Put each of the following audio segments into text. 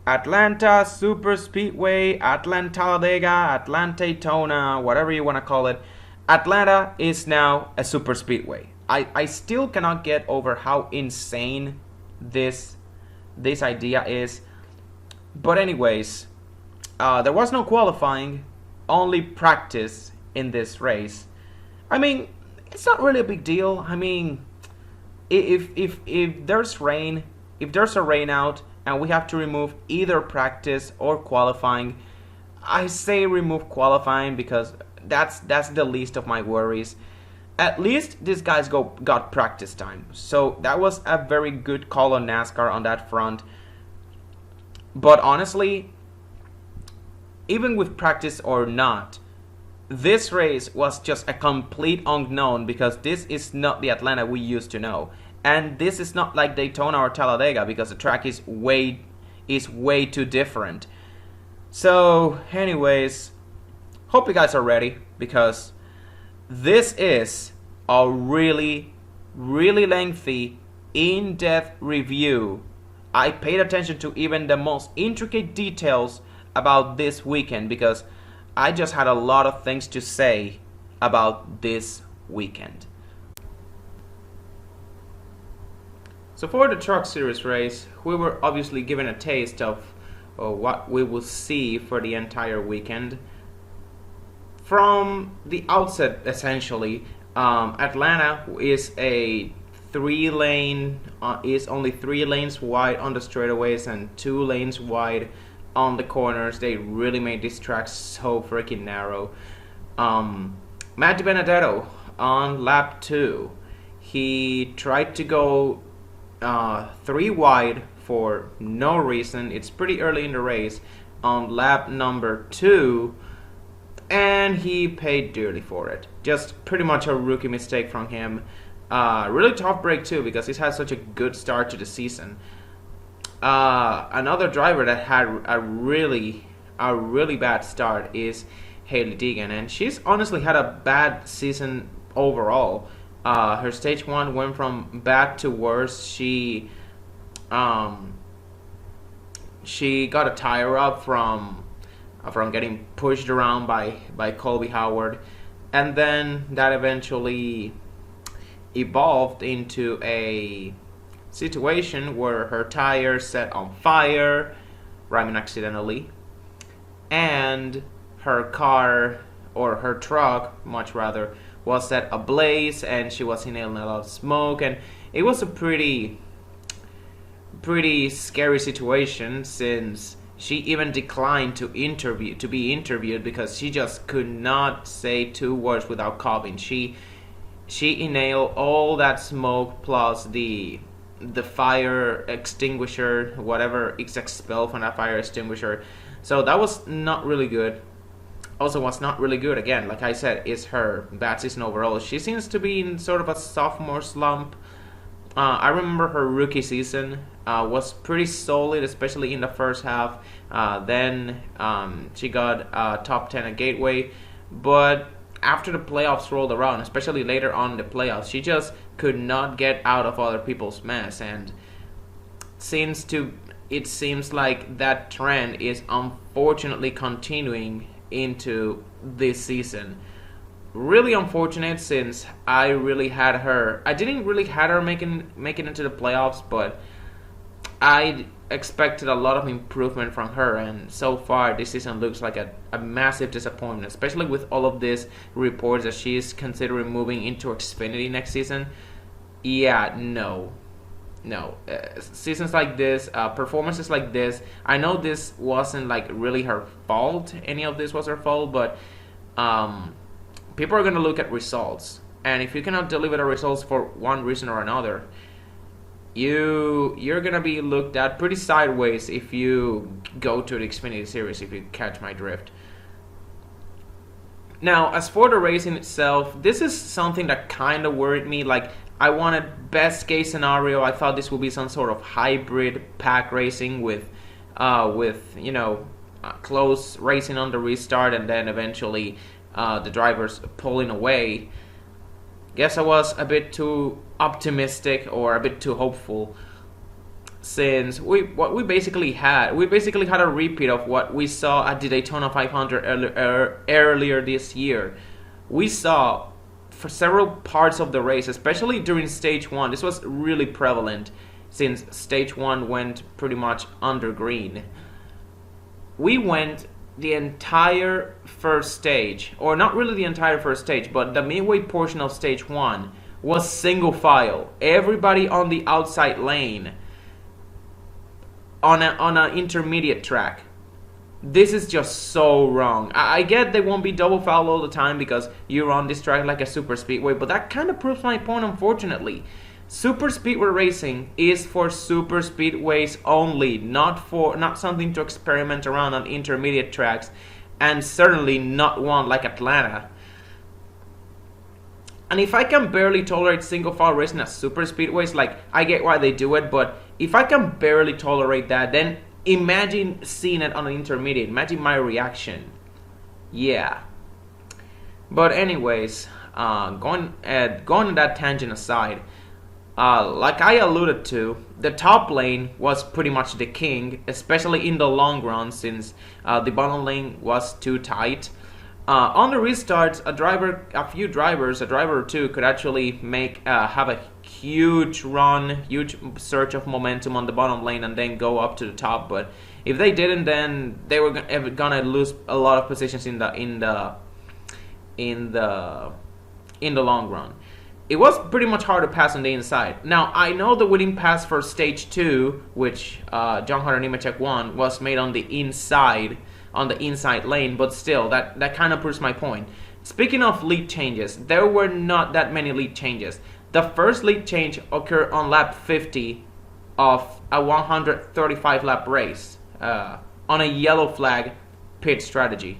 Atlanta Superspeedway, Atlanta Talladega, Atlanta Daytona, whatever you want to call it. Atlanta is now a superspeedway. I still cannot get over how insane this idea is. But anyways, there was no qualifying, only practice in this race. I mean, it's not really a big deal. I mean, if there's rain, if there's a rain out and we have to remove either practice or qualifying, I say remove qualifying because that's the least of my worries. At least these guys got practice time, so that was a very good call on NASCAR on that front. But honestly, even with practice or not, this race was just a complete unknown because this is not the Atlanta we used to know. And this is not like Daytona or Talladega because the track is way too different. So anyways, hope you guys are ready because this is a really lengthy, in-depth review. I paid attention to even the most intricate details about this weekend because I just had a lot of things to say about this weekend. So for the Truck Series race, we were obviously given a taste of what we will see for the entire weekend. From the outset, essentially, Atlanta is a is only 3 lanes wide on the straightaways and 2 lanes wide on the corners. They really made this track so freaking narrow. Matt DiBenedetto on lap 2, he tried to go 3 wide for no reason. It's pretty early in the race on lap number 2, and he paid dearly for it. Just pretty much a rookie mistake from him. Really tough break too because he's had such a good start to the season. Another driver that had a really bad start is Hailie Deegan, and she's honestly had a bad season overall. Her stage 1 went from bad to worse. She got a tire up from getting pushed around by Colby Howard, and then that eventually evolved into a situation where her tire set on fire, rhyming accidentally, and her car, or her truck much rather, was set ablaze and she was inhaling a lot of smoke, and it was a pretty scary situation since she even declined to be interviewed because she just could not say 2 words without coughing. She inhaled all that smoke plus the fire extinguisher, whatever is expelled from that fire extinguisher. So that was not really good. Also, what's not really good, again, like I said, is her bad season overall. She seems to be in sort of a sophomore slump. I remember her rookie season was pretty solid, especially in the first half. Then she got top 10 at Gateway. But after the playoffs rolled around, especially later on in the playoffs, she just could not get out of other people's mess. And it seems like that trend is unfortunately continuing into this season. Really unfortunate since I really had her. I didn't really had her making into the playoffs, but I expected a lot of improvement from her, and so far this season looks like a massive disappointment, especially with all of these reports that she is considering moving into Xfinity next season. Yeah, no. Seasons like this, performances like this, I know this wasn't like really her fault, any of this was her fault, but people are going to look at results, and if you cannot deliver the results for one reason or another, you're going to be looked at pretty sideways if you go to the Xfinity Series, if you catch my drift. Now, as for the racing itself, this is something that kind of worried me. Like, I wanted best case scenario. I thought this would be some sort of hybrid pack racing with close racing on the restart and then eventually the drivers pulling away. Guess I was a bit too optimistic or a bit too hopeful. since we basically had a repeat of what we saw at the Daytona 500 earlier this year. We saw for several parts of the race, especially during stage 1, this was really prevalent since stage 1 went pretty much under green. We went the entire first stage, or not really the entire first stage, but the midway portion of stage 1 was single file. Everybody on the outside lane on an intermediate track. This is just so wrong. I get they won't be double file all the time because you're on this track like a super speedway, but that kind of proves my point, unfortunately. Super speedway racing is for super speedways only, not something to experiment around on intermediate tracks, and certainly not one like Atlanta. And if I can barely tolerate single file racing at super speedways, like, I get why they do it, but if I can barely tolerate that, then imagine seeing it on an intermediate. Imagine my reaction. Yeah. But anyways, going that tangent aside, like I alluded to, the top lane was pretty much the king, especially in the long run, since the bottom lane was too tight. On the restarts, a few drivers, a driver or two, could actually have a huge run, huge surge of momentum on the bottom lane, and then go up to the top. But if they didn't, then they were gonna lose a lot of positions in the long run. It was pretty much hard to pass on the inside. Now, I know the winning pass for stage 2, which John Hunter Nemechek won, was made on the inside lane, but still, that kind of proves my point. Speaking of lead changes, there were not that many lead changes. The first lead change occurred on lap 50 of a 135 lap race on a yellow flag pit strategy.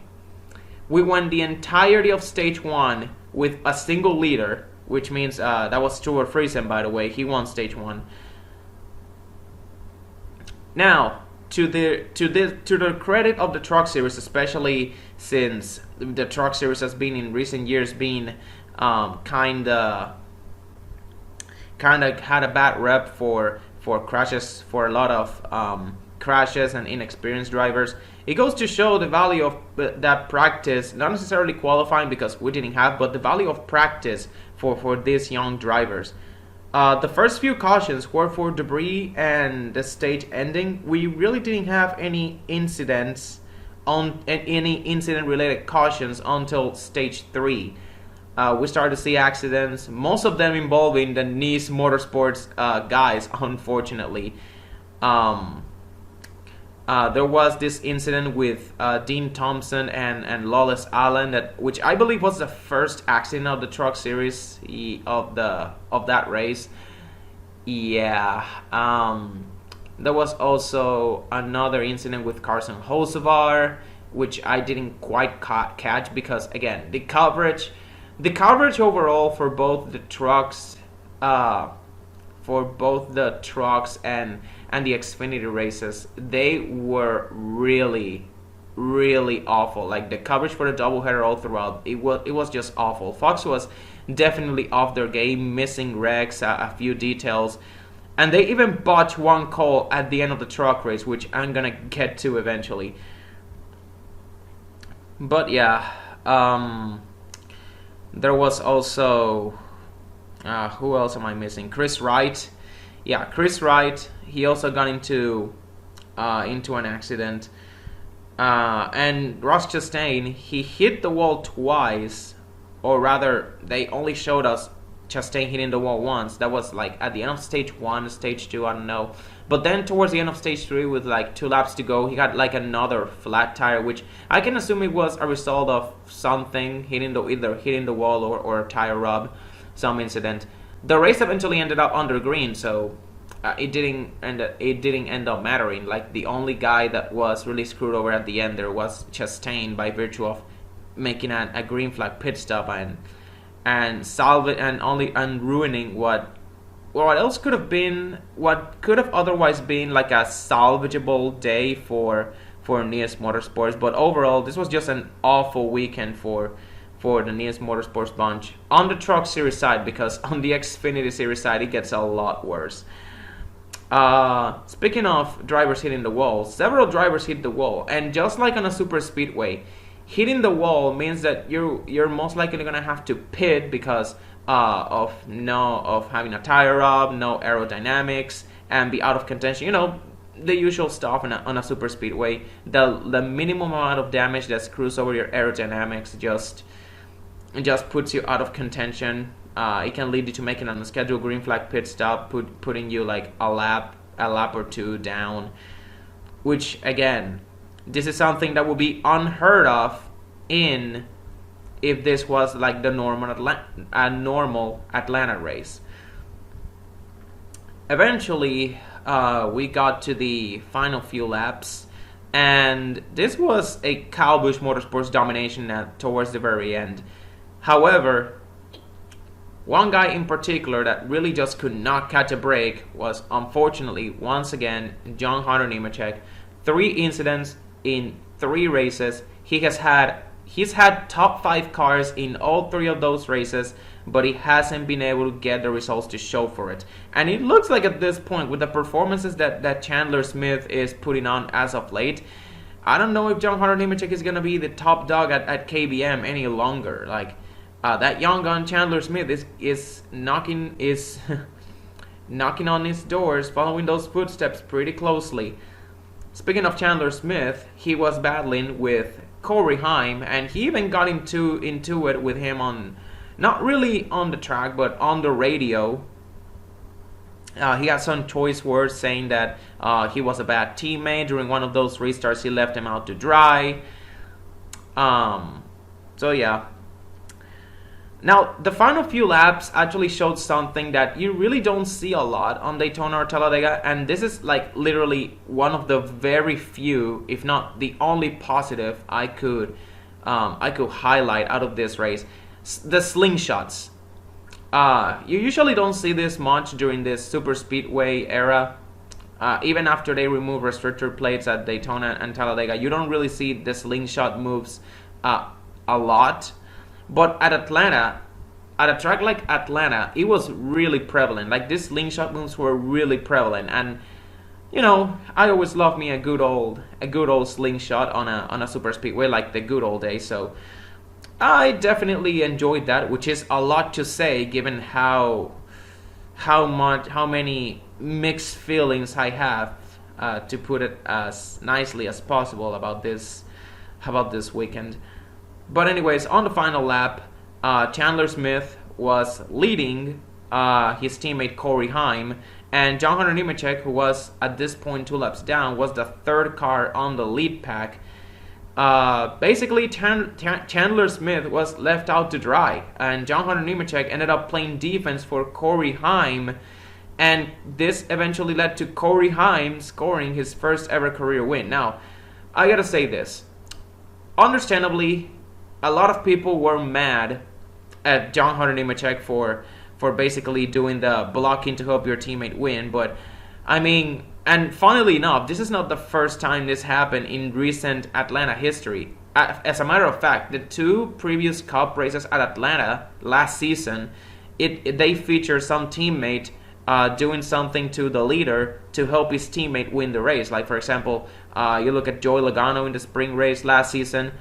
We won the entirety of stage 1 with a single leader, which means that was Stuart Friesen, by the way. He won stage 1. Now, to the credit of the Truck Series, especially since the Truck Series has been in recent years being kinda had a bad rep for crashes, for a lot of crashes and inexperienced drivers. It goes to show the value of that practice, not necessarily qualifying because we didn't have, but the value of practice for these young drivers. The first few cautions were for debris and the stage ending. We really didn't have any incidents any incident-related cautions until stage 3. We started to see accidents, most of them involving the Nice Motorsports guys, unfortunately. There was this incident with Dean Thompson and Lawless Allen, which I believe was the first accident of the Truck Series of that race. Yeah. There was also another incident with Carson Hocevar, which I didn't quite catch because, again, the coverage overall for both the trucks, and the Xfinity races, they were really, really awful. Like, the coverage for the doubleheader all throughout, it was just awful. Fox was definitely off their game, missing wrecks, a few details, and they even botched one call at the end of the truck race, which I'm gonna get to eventually. But yeah, there was also who else am I missing? Chris Wright. Yeah, Chris Wright. He also got into an accident. And Ross Chastain, he hit the wall twice, or rather, they only showed us Chastain hitting the wall once. That was like at the end of stage 1, stage 2, I don't know. But then towards the end of stage 3, with like 2 laps to go, he got like another flat tire, which I can assume it was a result of something either hitting the wall or a tire rub, some incident. The race eventually ended up under green, so it didn't end up mattering. Like, the only guy that was really screwed over at the end there was Chastain, by virtue of making a green flag pit stop and ruining what could have otherwise been like a salvageable day for NASCAR Motorsports. But overall, this was just an awful weekend for the NASCAR Motorsports bunch on the Truck Series side, because on the Xfinity Series side it gets a lot worse. Speaking of drivers hitting the wall, several drivers hit the wall, and just like on a super speedway, hitting the wall means that you're most likely gonna have to pit because of having a tire up, no aerodynamics, and be out of contention. You know, the usual stuff on a super speedway. The minimum amount of damage that screws over your aerodynamics just puts you out of contention. It can lead you to making an unscheduled green flag pit stop, putting you like a lap or two down. Which again, this is something that would be unheard of if this was like the normal Atlanta race. Eventually, we got to the final few laps, and this was a Kyle Busch Motorsports domination towards the very end. However, one guy in particular that really just could not catch a break was, unfortunately, once again, John Hunter Nemechek. 3 incidents in 3 races. He's had top 5 cars in all 3 of those races, but he hasn't been able to get the results to show for it. And it looks like at this point, with the performances that Chandler Smith is putting on as of late, I don't know if John Hunter Nemechek is going to be the top dog at KBM any longer. Like, that young gun Chandler Smith is knocking on his doors, following those footsteps pretty closely. Speaking of Chandler Smith, he was battling with Corey Heim, and he even got into it with him on, not really on the track, but on the radio. He had some choice words saying that he was a bad teammate. During one of those restarts, he left him out to dry. So yeah. Now, the final few laps actually showed something that you really don't see a lot on Daytona or Talladega, and this is like literally one of the very few, if not the only positive I could highlight out of this race. The slingshots. You usually don't see this much during this super speedway era. Even after they remove restrictor plates at Daytona and Talladega, you don't really see the slingshot moves a lot. But at Atlanta, at a track like Atlanta, it was really prevalent. Like, these slingshot moves were really prevalent, and you know, I always love me a good old slingshot on a super speedway, like the good old days. So I definitely enjoyed that, which is a lot to say given how many mixed feelings I have, to put it as nicely as possible about this weekend. But anyways, on the final lap, Chandler Smith was leading his teammate Corey Heim, and John Hunter Nemechek, who was at this point 2 laps down, was the 3rd car on the lead pack. Basically, Chandler Smith was left out to dry, and John Hunter Nemechek ended up playing defense for Corey Heim, and this eventually led to Corey Heim scoring his first ever career win. Now, I gotta say this. Understandably, a lot of people were mad at John Hunter Nemechek for basically doing the blocking to help your teammate win, but I mean, and funnily enough, this is not the first time this happened in recent Atlanta history. As a matter of fact, the 2 previous Cup races at Atlanta last season, they feature some teammate doing something to the leader to help his teammate win the race. Like, for example, you look at Joey Logano in the spring race last season,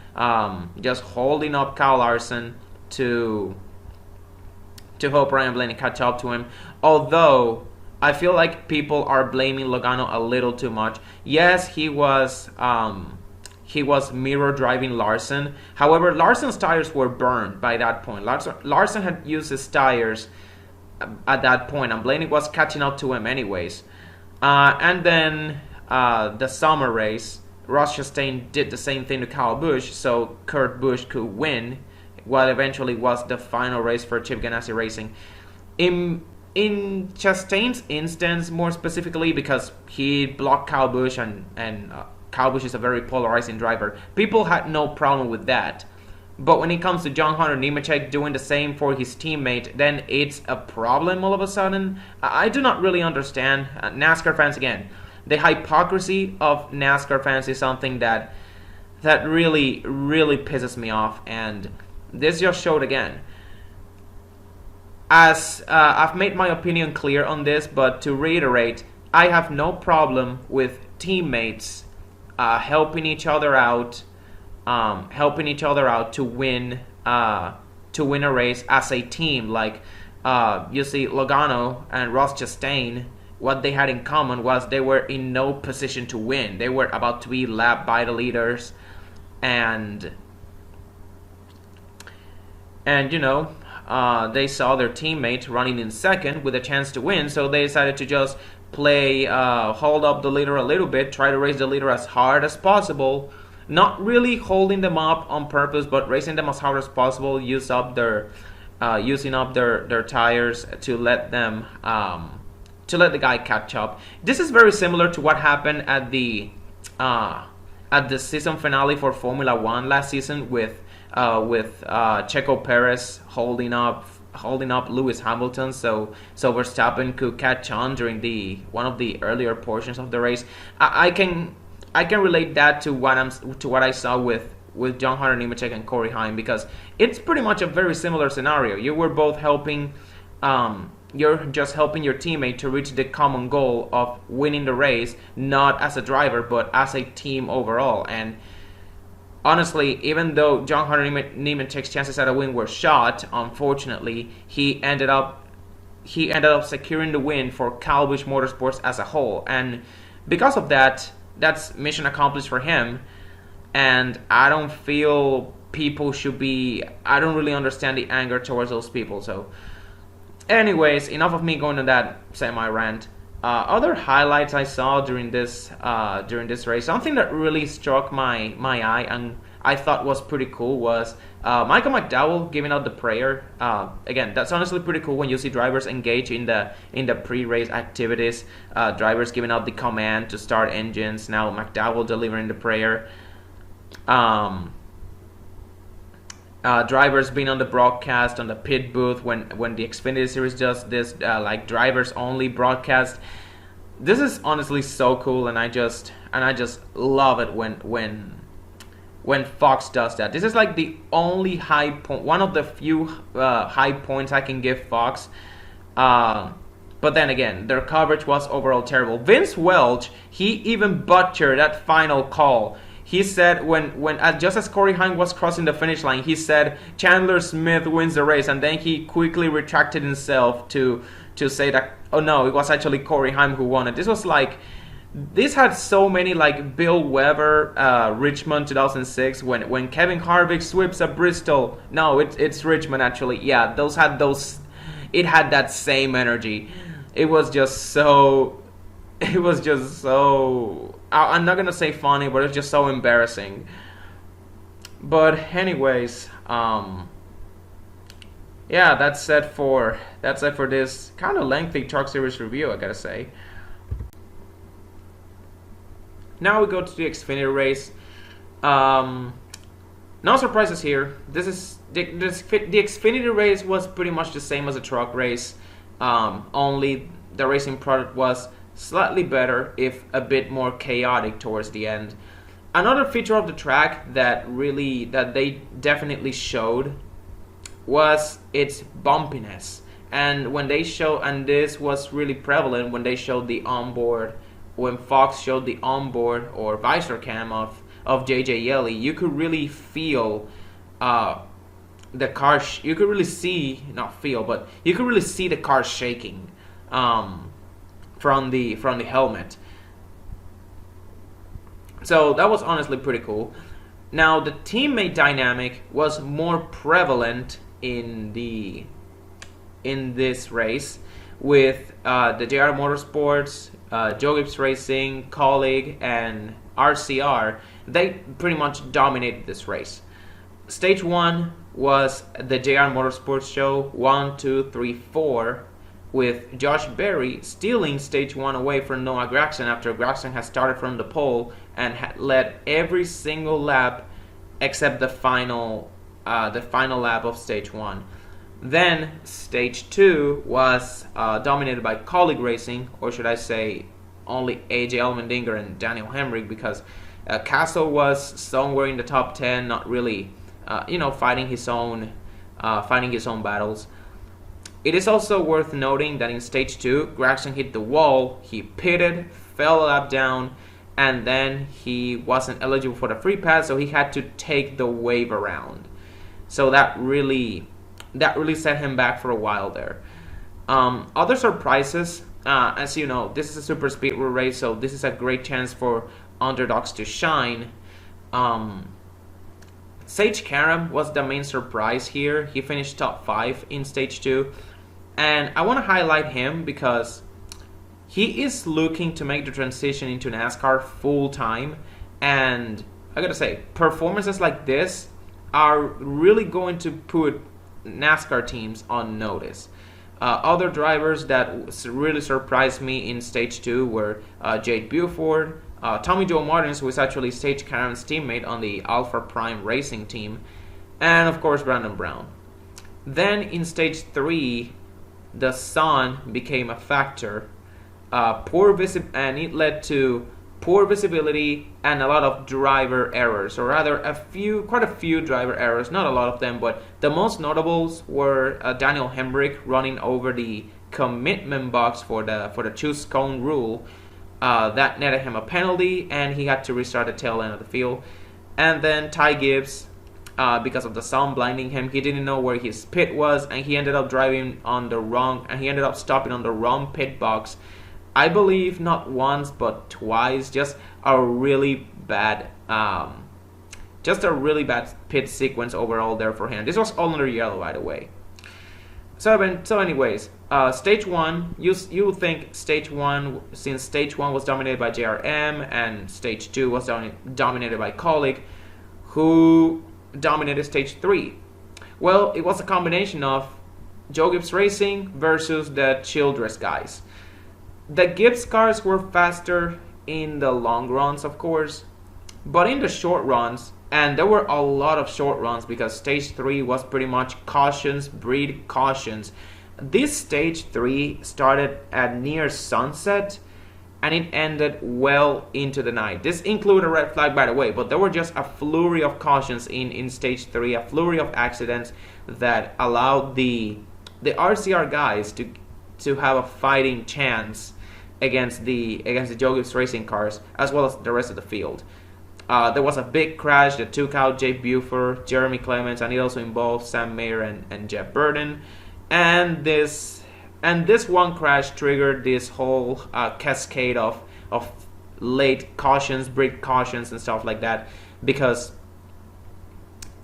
just holding up Kyle Larson to help Ryan Blaney catch up to him. Although I feel like people are blaming Logano a little too much. Yes, he was mirror driving Larson. However, Larson's tires were burned by that point. Larson had used his tires at that point, and Blaney was catching up to him anyways. And then the summer race, Ross Chastain did the same thing to Kyle Busch, so Kurt Busch could win what eventually was the final race for Chip Ganassi Racing. In Chastain's instance, more specifically, because he blocked Kyle Busch, and Kyle Busch is a very polarizing driver, people had no problem with that. But when it comes to John Hunter Nemechek doing the same for his teammate, then it's a problem all of a sudden. I do not really understand. NASCAR fans, again, the hypocrisy of NASCAR fans is something that really, really pisses me off, and this just showed again. As I've made my opinion clear on this, but to reiterate, I have no problem with teammates helping each other out, to win a race as a team. Like you see, Logano and Ross Chastain, what they had in common was they were in no position to win. They were about to be lapped by the leaders, and they saw their teammate running in second with a chance to win, so they decided to just hold up the leader a little bit, try to race the leader as hard as possible, not really holding them up on purpose, but racing them as hard as possible, using up their tires to let the guy catch up. This is very similar to what happened at the season finale for Formula One last season with Checo Perez holding up Lewis Hamilton, so Verstappen could catch on during one of the earlier portions of the race. I can relate that to what I saw with John Hunter Nemechek and Corey Heim, because it's pretty much a very similar scenario. You were both helping. You're just helping your teammate to reach the common goal of winning the race, not as a driver, but as a team overall. And honestly, even though John Hunter Nemechek's chances at a win were shot, unfortunately, he ended up securing the win for Kyle Busch Motorsports as a whole. And because of that, that's mission accomplished for him. And I don't feel people should be... I don't really understand the anger towards those people. So, anyways, enough of me going to that semi-rant. Other highlights I saw during this race, something that really struck my eye and I thought was pretty cool was Michael McDowell giving out the prayer. Again, that's honestly pretty cool when you see drivers engage in the pre-race activities. Drivers giving out the command to start engines. Now McDowell delivering the prayer. Drivers being on the broadcast on the pit booth when the Xfinity Series does this like drivers only broadcast. This is honestly so cool, and I just love it when Fox does that. This is like the only high point, one of the few high points I can give Fox. But then again, their coverage was overall terrible. Vince Welch, he even butchered that final call. He said when just as Corey Heim was crossing the finish line, he said Chandler Smith wins the race, and then he quickly retracted himself to say that, oh no, it was actually Corey Heim who won it. This had so many, like Bill Weber, Richmond 2006, when Kevin Harvick sweeps at Bristol. No, it's Richmond actually. Yeah, it had that same energy. It was just so. I'm not gonna say funny, but it's just so embarrassing. But anyways, yeah, that's it for this kind of lengthy Truck Series review, I gotta say. Now we go to the Xfinity race. No surprises here. This is the Xfinity race was pretty much the same as a truck race. Only the racing product was slightly better, if a bit more chaotic towards the end. Another feature of the track that they definitely showed was its bumpiness. And this was really prevalent when they showed the onboard, when Fox showed the onboard or visor cam of JJ Yeley, you could really feel the car. You could really see, not feel, but you could really see the car shaking from the helmet. So that was honestly pretty cool. Now the teammate dynamic was more prevalent in this race with the JR Motorsports, Joe Gibbs Racing, Colleague, and RCR. They pretty much dominated this race. Stage 1 was the JR Motorsports show 1, 2, 3, 4, with Josh Berry stealing stage 1 away from Noah Gragson after Gragson had started from the pole and had led every single lap except the final lap of stage 1. Then stage 2 was dominated by Colleague Racing, or should I say only AJ Allmendinger and Daniel Hemrick, because Castle was somewhere in the top 10, not really fighting his own battles. It is also worth noting that in stage 2, Gragson hit the wall, he pitted, fell a lap down, and then he wasn't eligible for the free pass, so he had to take the wave around. So that really set him back for a while there. Other surprises, as you know, this is a super speedway race, so this is a great chance for underdogs to shine. Sage Karam was the main surprise here. He finished top 5 in stage 2. And I want to highlight him because he is looking to make the transition into NASCAR full time. And I gotta say, performances like this are really going to put NASCAR teams on notice. Other drivers that really surprised me in stage 2 were Jade Buford, Tommy Joe Martins, who is actually Sage Karam's teammate on the Alpha Prime Racing team, and of course Brandon Brown. Then in stage 3, the sun became a factor. And it led to poor visibility and a lot of driver errors, or rather quite a few driver errors, not a lot of them, but the most notables were Daniel Hemrick running over the commitment box for the choose cone rule. That netted him a penalty, and he had to restart the tail end of the field. And then Ty Gibbs, because of the sun blinding him, he didn't know where his pit was, and he ended up stopping on the wrong pit box. I believe not once but twice. Just a really bad pit sequence overall there for him. This was all under yellow, by the way. So anyways, stage 1, you would think stage 1, since stage 1 was dominated by JRM and stage 2 was dominated by Kolik, who dominated stage 3. Well, it was a combination of Joe Gibbs Racing versus the Childress guys. The Gibbs cars were faster in the long runs, of course, but in the short runs, and there were a lot of short runs because stage 3 was pretty much cautions breed cautions. This stage 3 started at near sunset and it ended well into the night. This included a red flag, by the way, but there were just a flurry of cautions in stage 3, a flurry of accidents that allowed the RCR guys to have a fighting chance against the Joe Gibbs Racing cars, as well as the rest of the field. There was a big crash that took out Jay Buford, Jeremy Clements, and it also involved Sam Mayer and Jeff Burton. And this one crash triggered this whole cascade of late cautions, brake cautions, and stuff like that. Because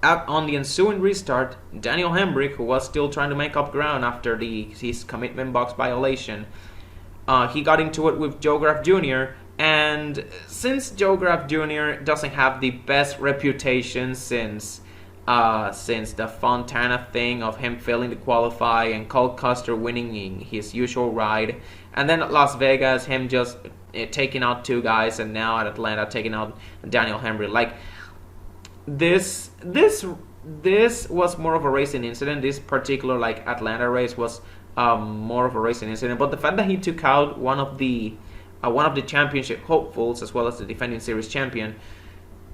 on the ensuing restart, Daniel Hemrick, who was still trying to make up ground after his commitment box violation, he got into it with Joe Graf Jr., and since Joe Graf Jr. doesn't have the best reputation since the Fontana thing of him failing to qualify and Cole Custer winning in his usual ride, and then at Las Vegas him just taking out 2 guys, and now at Atlanta taking out Daniel Hemrick. Like this was more of a racing incident. This particular Atlanta race was more of a racing incident, but the fact that he took out one of the championship hopefuls as well as the defending series champion,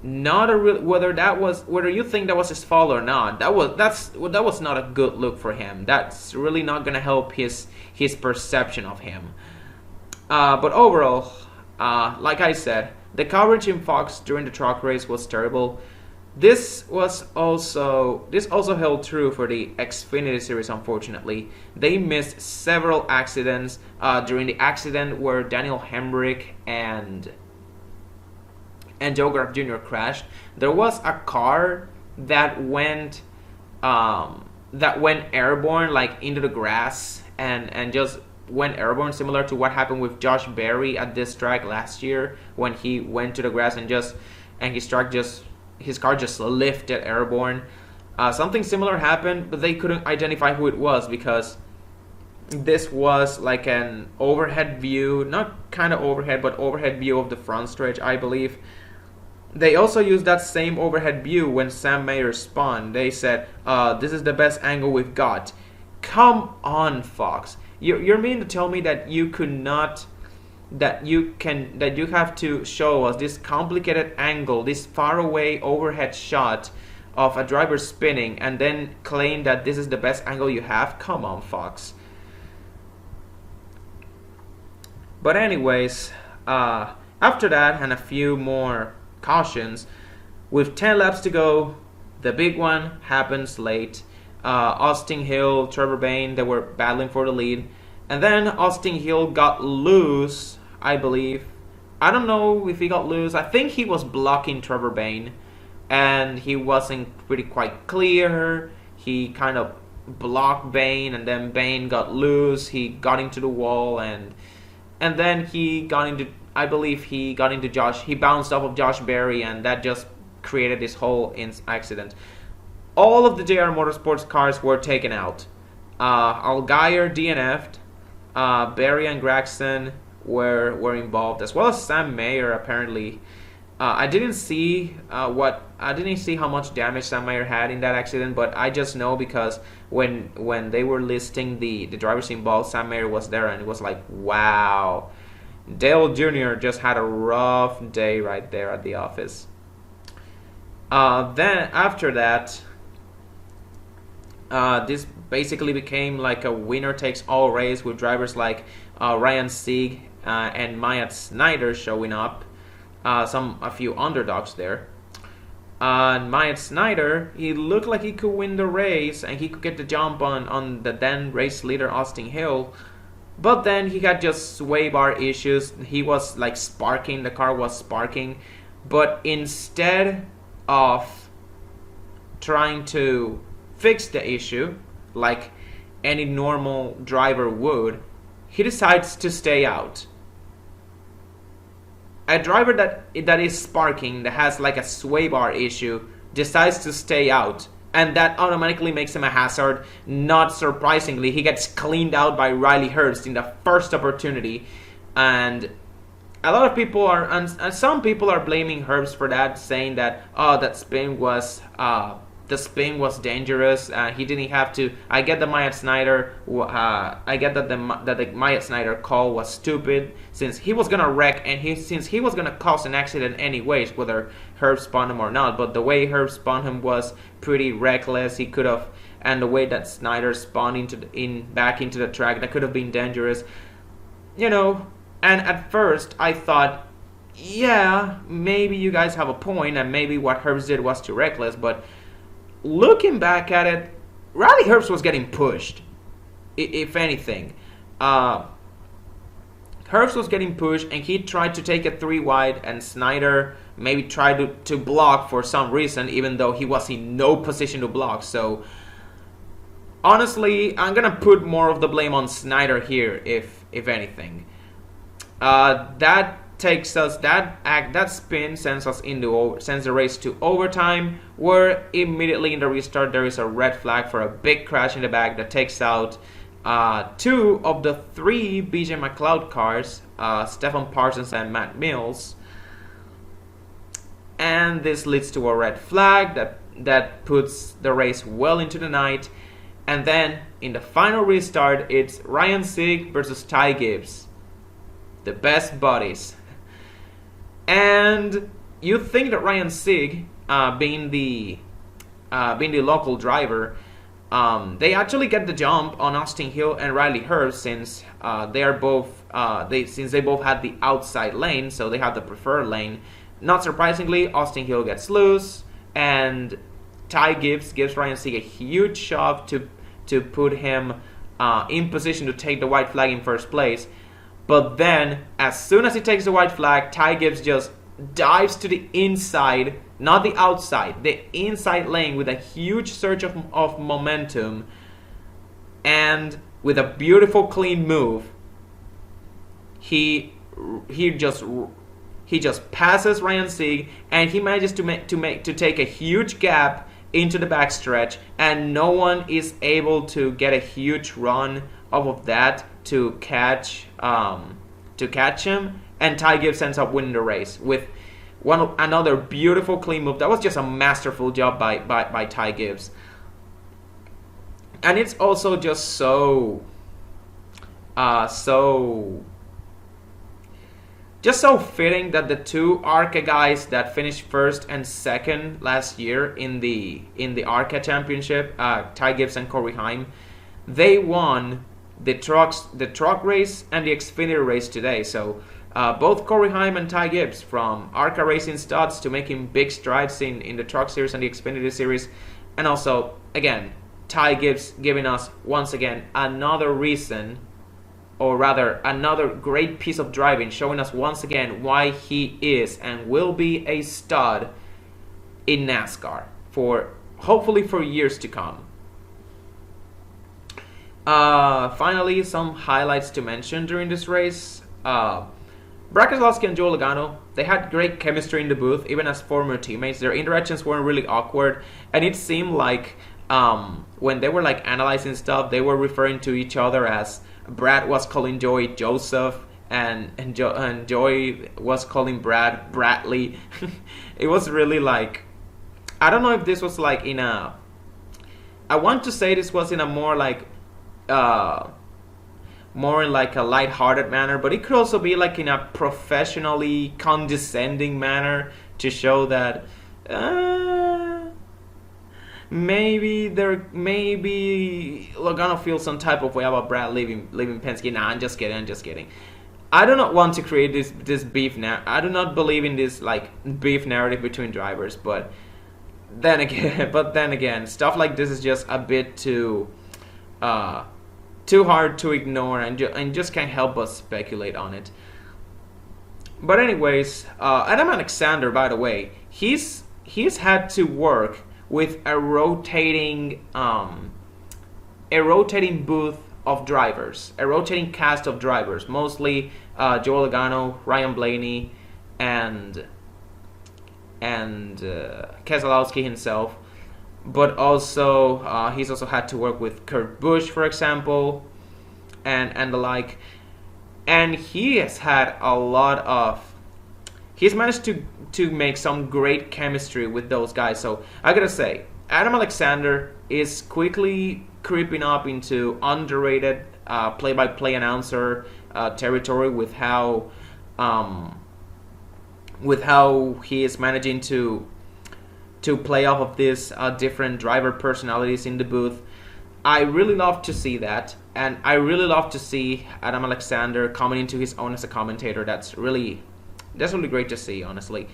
whether you think that was his fault or not, that was not a good look for him. That's really not gonna help his perception of him. But overall, like I said, the coverage in Fox during the truck race was terrible. This also held true for the Xfinity series, unfortunately. They missed several accidents. During the accident where Daniel Hemrick and Joe Graf Jr. crashed, there was a car that went airborne, into the grass, and just went airborne, similar to what happened with Josh Berry at this track last year when he went to the grass his car just lifted airborne. Something similar happened, but they couldn't identify who it was because this was like an overhead view, not kind of overhead, but overhead view of the front stretch, I believe. They also used that same overhead view when Sam Mayer spun. They said, this is the best angle we've got. Come on, Fox. You're meaning to tell me that you have to show us this complicated angle, this faraway overhead shot of a driver spinning, and then claim that this is the best angle you have? Come on, Fox. But anyways, after that and a few more cautions, with 10 laps to go, the big one happens late. Austin Hill, Trevor Bayne, they were battling for the lead. And then Austin Hill got loose, I believe. I don't know if he got loose. I think he was blocking Trevor Bayne, and he wasn't pretty quite clear. He kind of blocked Bayne, and then Bayne got loose. He got into the wall, and then he got into, I believe he got into Josh. He bounced off of Josh Berry, and that just created this whole accident. All of the JR Motorsports cars were taken out. Allgaier DNF'd. Berry and Gregson were involved, as well as Sam Mayer apparently. I didn't see how much damage Sam Mayer had in that accident, but I just know because when they were listing the drivers involved, Sam Mayer was there, and it was like, wow. Dale Jr. just had a rough day right there at the office. Then after that, this basically became like a winner-takes-all race with drivers like Ryan Sieg and Myatt Snyder showing up. A few underdogs there. And Myatt Snyder, he looked like he could win the race and he could get the jump on the then race leader Austin Hill. But then he had just sway bar issues. He was like sparking, the car was sparking. But instead of trying to fix the issue like any normal driver would, he decides to stay out. A driver that is sparking, that has like a sway bar issue, decides to stay out, and that automatically makes him a hazard. Not surprisingly, he gets cleaned out by Riley Herbst in the first opportunity, and a lot of people are, and some people are blaming Herbst for that, saying that that spin was the spin was dangerous. He didn't have to. I get the Myatt Snyder. I get that the Myatt Snyder call was stupid, since he was gonna wreck and since he was gonna cause an accident anyways, whether Herb spun him or not. But the way Herb spun him was pretty reckless. He could have, and the way that Snyder spun back into the track, that could have been dangerous. And at first I thought, yeah, maybe you guys have a point, and maybe what Herbst did was too reckless, but looking back at it, Riley Herbst was getting pushed, if anything. Herbst was getting pushed, and he tried to take it 3 wide, and Snyder maybe tried to block for some reason, even though he was in no position to block. So, honestly, I'm going to put more of the blame on Snyder here, if anything. That spin sends the race to overtime, where immediately in the restart there is a red flag for a big crash in the back that takes out 2 of the 3 BJ McLeod cars, Stephen Parsons and Matt Mills, and this leads to a red flag that puts the race well into the night. And then in the final restart, it's Ryan Sieg versus Ty Gibbs, the best buddies. And you think that Ryan Sieg, being the local driver, they actually get the jump on Austin Hill and Riley Herbst, since they both had the outside lane, so they have the preferred lane. Not surprisingly, Austin Hill gets loose, and Ty Gibbs gives Ryan Sieg a huge shove to put him in position to take the white flag in first place. But then, as soon as he takes the white flag, Ty Gibbs just dives to the inside, not the outside, the inside lane, with a huge surge of momentum, and with a beautiful clean move, he just passes Ryan Sieg, and he manages to take a huge gap into the backstretch, and no one is able to get a huge run off of that to catch him, and Ty Gibbs ends up winning the race with another beautiful clean move. That was just a masterful job by Ty Gibbs. And it's also just so fitting that the 2 ARCA guys that finished first and second last year in the ARCA championship, Ty Gibbs and Corey Heim, they won the truck race and the Xfinity race today. So both Corey Heim and Ty Gibbs, from ARCA Racing studs to making big strides in the Truck Series and the Xfinity Series. And also, again, Ty Gibbs giving us, once again, another reason, or rather, another great piece of driving, showing us once again why he is and will be a stud in NASCAR for, hopefully, for years to come. Finally, some highlights to mention during this race. Brad Keselowski and Joe Logano, they had great chemistry in the booth, even as former teammates. Their interactions weren't really awkward, and it seemed like when they were like analyzing stuff, they were referring to each other as Brad was calling Joey Joseph, and Joey was calling Brad Bradley. It was really like, I don't know if this was like in a, I want to say this was in a more like more in like a light-hearted manner, but it could also be like in a professionally condescending manner to show that maybe Logano feels some type of way about Brad leaving Penske. Nah, I'm just kidding. I do not want to create this beef now. I do not believe in this like beef narrative between drivers, but then again, stuff like this is just a bit too hard to ignore, and just can't help but speculate on it. But anyways, Adam Alexander, by the way, he's had to work with a rotating booth of drivers, a rotating cast of drivers, mostly Joe Logano, Ryan Blaney, and Keselowski himself. But also, he's also had to work with Kurt Busch, for example, and the like. And he has had he's managed to make some great chemistry with those guys. So I gotta say, Adam Alexander is quickly creeping up into underrated play-by-play announcer territory with how he is managing to play off of these different driver personalities in the booth. I really love to see that, and I really love to see Adam Alexander coming into his own as a commentator. That's really great to see, honestly.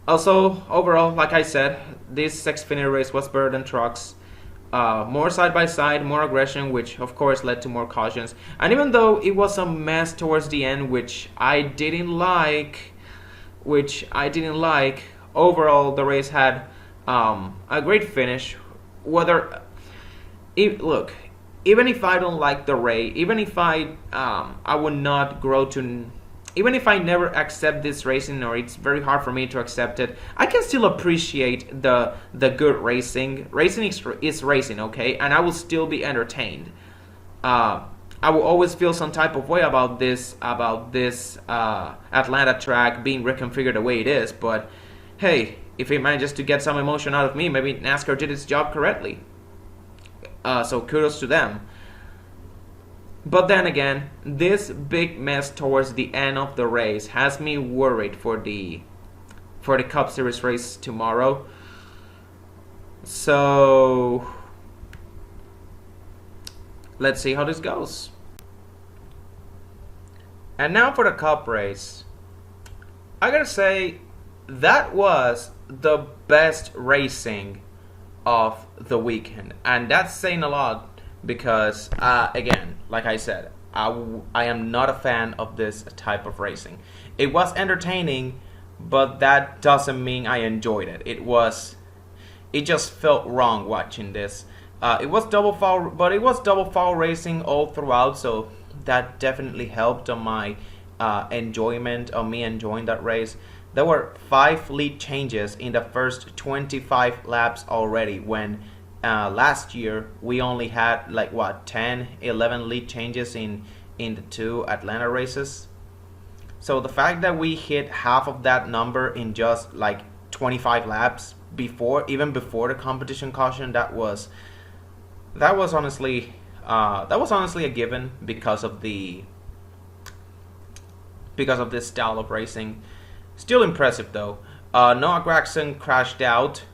Also, overall, like I said, this Xfinity race was better than trucks. More side-by-side, more aggression, which of course led to more cautions. And even though it was a mess towards the end, which I didn't like, overall the race had a great finish. Even if I don't like the race, even if I would not grow to, even if I never accept this racing, or it's very hard for me to accept it, I can still appreciate the good racing. Racing is racing, okay, and I will still be entertained. I will always feel some type of way about this Atlanta track being reconfigured the way it is, but hey, if it manages to get some emotion out of me, maybe NASCAR did its job correctly. So kudos to them. But then again, this big mess towards the end of the race has me worried for the Cup Series race tomorrow. So let's see how this goes. And now for the Cup race. I gotta say, that was the best racing of the weekend, and that's saying a lot because again, like I said, I am not a fan of this type of racing. It was entertaining, but that doesn't mean I enjoyed it. It just felt wrong watching this. It was double foul racing all throughout, so that definitely helped on my enjoyment of me enjoying that race. There were 5 lead changes in the first 25 laps already, when last year we only had 10, 11 lead changes in the 2 Atlanta races. So the fact that we hit half of that number in just 25 laps even before the competition caution, that was honestly a given because of this style of racing. Still impressive though. Noah Gragson crashed out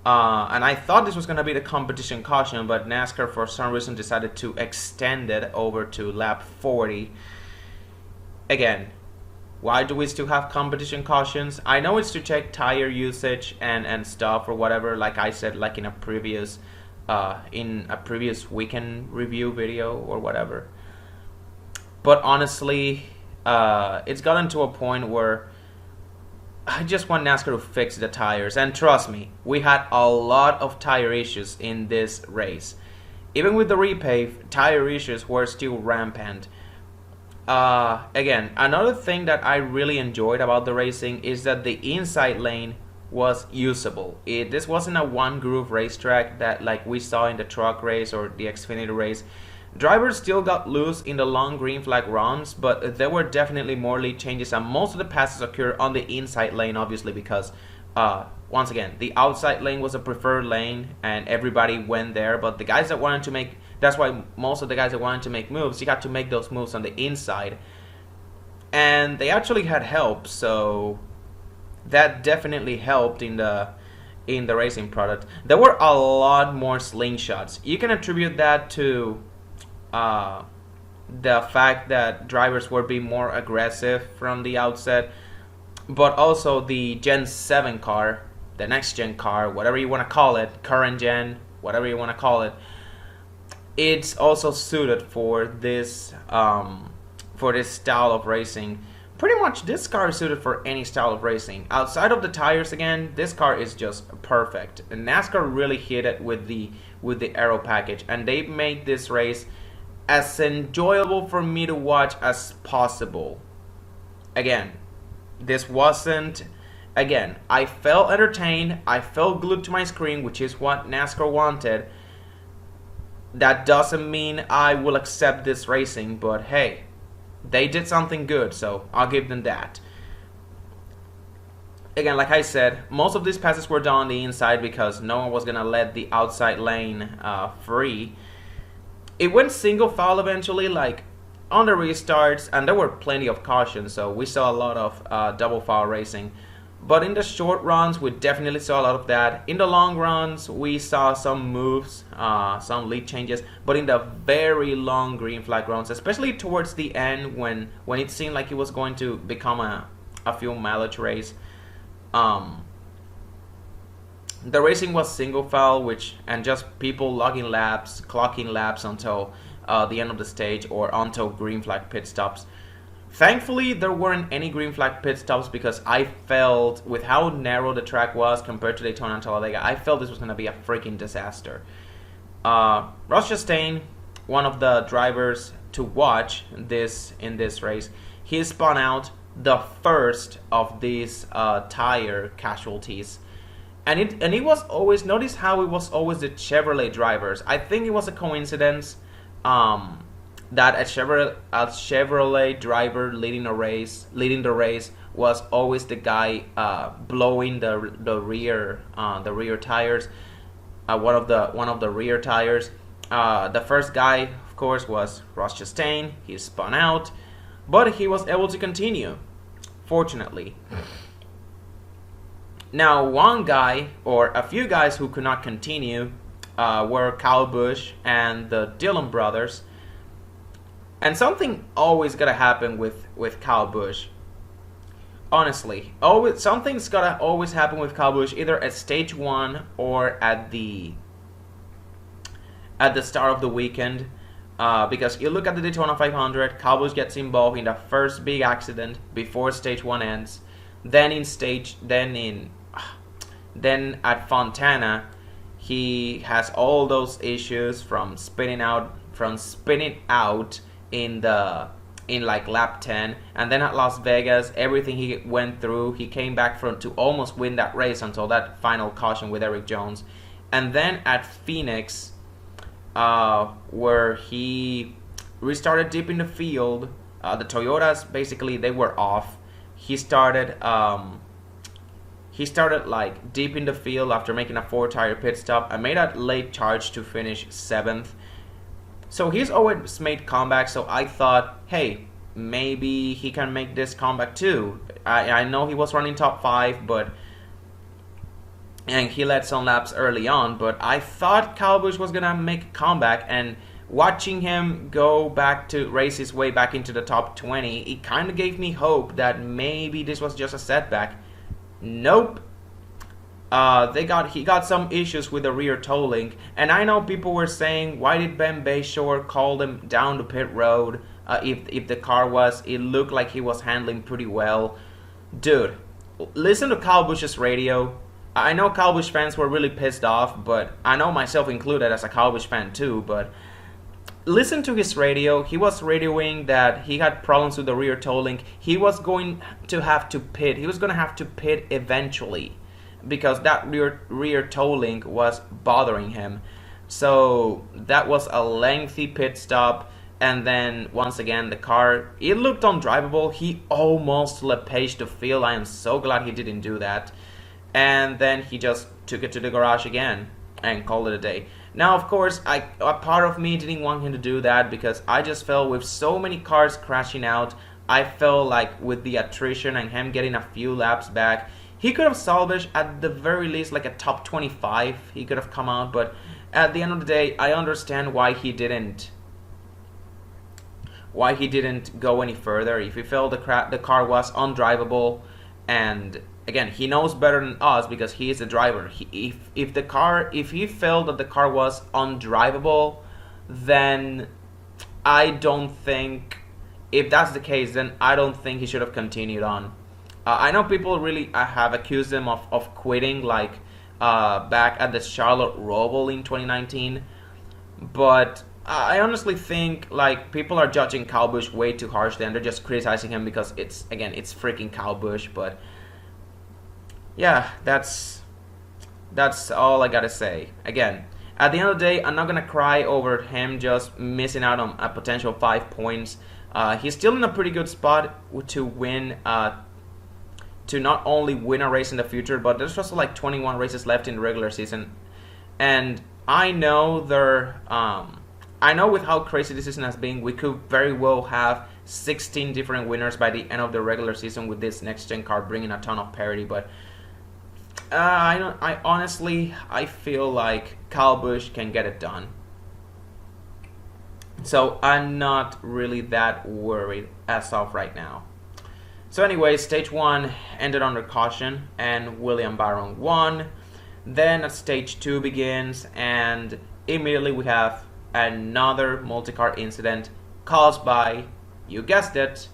And I thought this was going to be the competition caution, but NASCAR for some reason decided to extend it over to lap 40. Again, why do we still have competition cautions? I know it's to check tire usage and stuff or whatever, like I said, like in a previous weekend review video or whatever. But honestly, it's gotten to a point where I just want NASCAR to fix the tires. And trust me, we had a lot of tire issues in this race. Even with the repave, tire issues were still rampant. Again, another thing that I really enjoyed about the racing is that the inside lane was usable. This wasn't a one groove racetrack that like we saw in the truck race or the Xfinity race. Drivers still got loose in the long green flag runs, but there were definitely more lead changes, and most of the passes occurred on the inside lane, obviously, because once again, the outside lane was a preferred lane and everybody went there, but the guys that wanted to make, that's why most of the guys that wanted to make moves, you got to make those moves on the inside, and they actually had help, so that definitely helped in the racing product. There were a lot more slingshots. You can attribute that to the fact that drivers were being more aggressive from the outset, but also the Gen 7 car, the next gen car, whatever you want to call it, current gen, whatever you want to call it, it's also suited for this style of racing. Pretty much this car is suited for any style of racing. Outside of the tires, again, this car is just perfect. And NASCAR really hit it with the aero package, and they made this race as enjoyable for me to watch as possible. Again, this wasn't, again, I felt entertained, I felt glued to my screen, which is what NASCAR wanted. That doesn't mean I will accept this racing, but hey, they did something good, so I'll give them that. Again, like I said, most of these passes were done on the inside because no one was going to let the outside lane free. It went single file eventually, like on the restarts, and there were plenty of cautions, so we saw a lot of double file racing. But in the short runs, we definitely saw a lot of that. In the long runs, we saw some moves, some lead changes. But in the very long green flag runs, especially towards the end when it seemed like it was going to become a fuel mileage race, the racing was single file, and just people logging laps, clocking laps until the end of the stage or until green flag pit stops. Thankfully, there weren't any green flag pit stops because I felt, with how narrow the track was compared to Daytona and Talladega, I felt this was going to be a freaking disaster. Ross Chastain, one of the drivers to watch in this race, he spun out the first of these tire casualties. And it was always, notice how it was always the Chevrolet drivers. I think it was a coincidence that a Chevrolet driver leading the race was always the guy blowing the rear tires, one of the rear tires. The first guy, of course, was Ross Chastain. He spun out, but he was able to continue, fortunately. Now, one guy, or a few guys who could not continue, were Kyle Busch and the Dillon brothers. And something always gotta happen with Kyle Busch. Honestly, something's gotta always happen with Kyle Busch, either at stage 1 or at the start of the weekend. Because you look at the Daytona 500, Kyle Busch gets involved in the first big accident before stage 1 ends. Then at Fontana, he has all those issues from spinning out in like lap 10, and then at Las Vegas, everything he went through, he came back to almost win that race until that final caution with Eric Jones. And then at Phoenix, where he restarted deep in the field, the Toyotas basically, they were off. He started like deep in the field after making a 4-tire pit stop and made a late charge to finish 7th. So he's always made comebacks, so I thought, hey, maybe he can make this comeback too. I know he was running top 5, but and he led some laps early on, but I thought Kyle Busch was gonna make a comeback, and watching him go back to race his way back into the top 20, it kind of gave me hope that maybe this was just a setback. Nope. He got some issues with the rear toe link, and I know people were saying, why did Ben Bayshore call them down the pit road? If the car it looked like he was handling pretty well. Dude, listen to Kyle Busch's radio. I know Kyle Busch fans were really pissed off, but I know myself included as a Kyle Busch fan too, but listen to his radio. He was radioing that he had problems with the rear toe link. He was going to have to pit. He was going to have to pit eventually because that rear toe link was bothering him. So that was a lengthy pit stop. And then once again, the car, it looked undrivable. He almost let Page the field. I am so glad he didn't do that. And then he just took it to the garage again and called it a day. Now, of course, a part of me didn't want him to do that because I just felt with so many cars crashing out, I felt like with the attrition and him getting a few laps back, he could have salvaged at the very least like a top 25. He could have come out, but at the end of the day, I understand why he didn't go any further. If he felt the car was undrivable, and again, he knows better than us because he is the driver. If he felt that the car was undrivable, then I don't think, if that's the case, then I don't think he should have continued on. I know people really have accused him of quitting, like back at the Charlotte Roval in 2019, but I honestly think like people are judging Kyle Busch way too harshly, and they're just criticizing him because it's freaking Kyle Busch. But yeah, that's all I gotta say. Again, at the end of the day, I'm not gonna cry over him just missing out on a potential 5 points. He's still in a pretty good spot to win, to not only win a race in the future, but there's just like 21 races left in the regular season, and I know with how crazy this season has been, we could very well have 16 different winners by the end of the regular season with this next-gen car bringing a ton of parity. But I honestly feel like Kyle Busch can get it done. So I'm not really that worried as of right now. So anyway, stage 1 ended under caution and William Byron won. Then stage 2 begins, and immediately we have another multi-car incident caused by, you guessed it,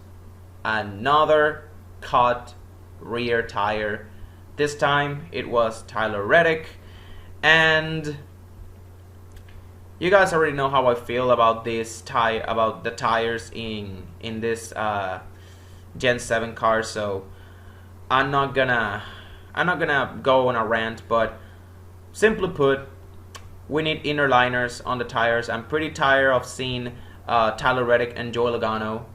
another cut rear tire. This time it was Tyler Reddick, and you guys already know how I feel about about the tires in this Gen 7 car, so I'm not gonna go on a rant, but simply put, we need inner liners on the tires. I'm pretty tired of seeing Tyler Reddick and Joey Logano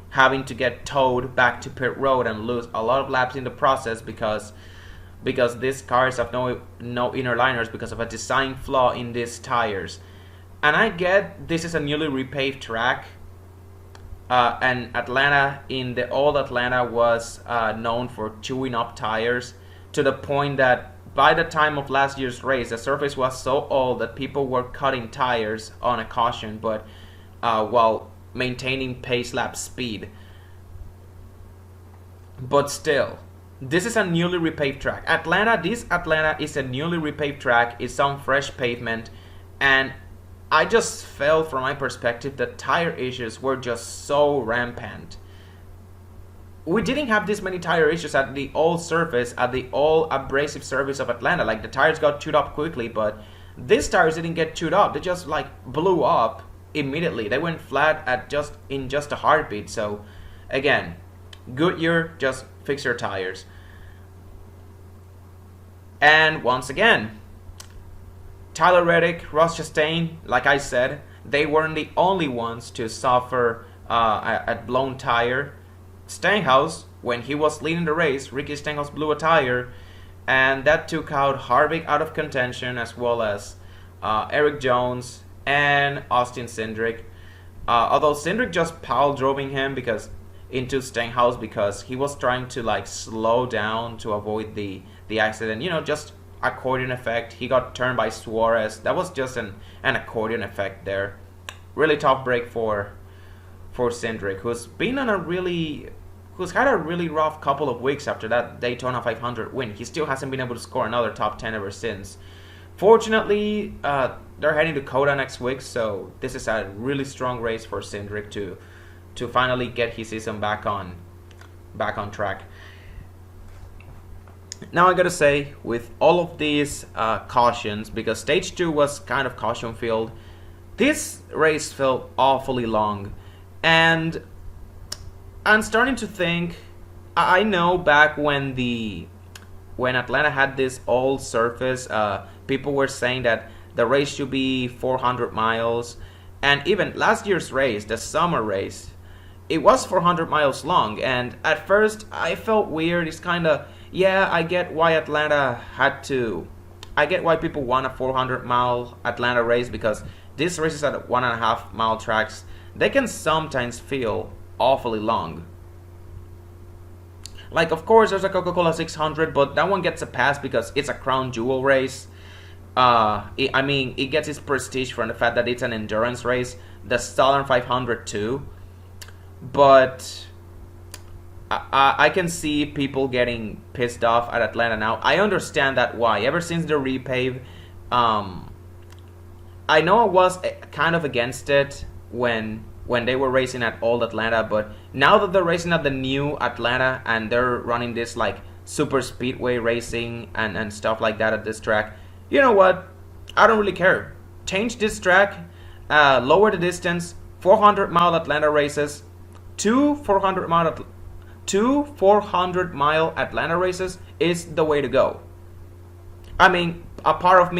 having to get towed back to pit road and lose a lot of laps in the process because these cars have no inner liners because of a design flaw in these tires. And I get this is a newly repaved track, and Atlanta, in the old Atlanta, was known for chewing up tires to the point that by the time of last year's race, the surface was so old that people were cutting tires on a caution, but while maintaining pace lap speed. But still, this is a newly repaved track. This Atlanta is a newly repaved track. It's some fresh pavement, and I just felt, from my perspective, the tire issues were just so rampant. We didn't have this many tire issues at the old surface, at the old abrasive surface of Atlanta. Like, the tires got chewed up quickly, but these tires didn't get chewed up. They just like blew up immediately. They went flat in just a heartbeat. So again, Goodyear, just fix your tires. And once again, Tyler Reddick, Ross Chastain, like I said, they weren't the only ones to suffer a blown tire. Stenhouse, when he was leading the race, Ricky Stenhouse blew a tire, and that took out Harvick out of contention, as well as Eric Jones and Austin Cindric. Although Cindric just pile droving him because into Stenhouse because he was trying to like slow down to avoid the accident. You know, just accordion effect. He got turned by Suarez. That was just an accordion effect there. Really tough break for Cindric, who's had a really rough couple of weeks after that Daytona 500 win. He still hasn't been able to score another top 10 ever since. Fortunately, they're heading to Coda next week, so this is a really strong race for Cindric to finally get his season back on track. Now I gotta say, with all of these cautions, because stage 2 was kind of caution filled, this race felt awfully long, and I'm starting to think, I know back when Atlanta had this old surface, people were saying that the race should be 400 miles, and even last year's race, the summer race, it was 400 miles long, and at first I felt weird. It's kind of, yeah, I get why I get why people want a 400-mile Atlanta race, because these races at 1.5 mile tracks, they can sometimes feel awfully long. Like, of course, there's a Coca-Cola 600, but that one gets a pass because it's a crown jewel race. It gets its prestige from the fact that it's an endurance race. The Southern 500 too. But I can see people getting pissed off at Atlanta now. I understand that why. Ever since the repave, I know I was kind of against it when they were racing at old Atlanta, but now that they're racing at the new Atlanta and they're running this like Superspeedway racing and stuff like that at this track, you know what? I don't really care. Change this track, lower the distance, 400-mile Atlanta races, two 400-mile Atlanta races is the way to go. I mean, a part of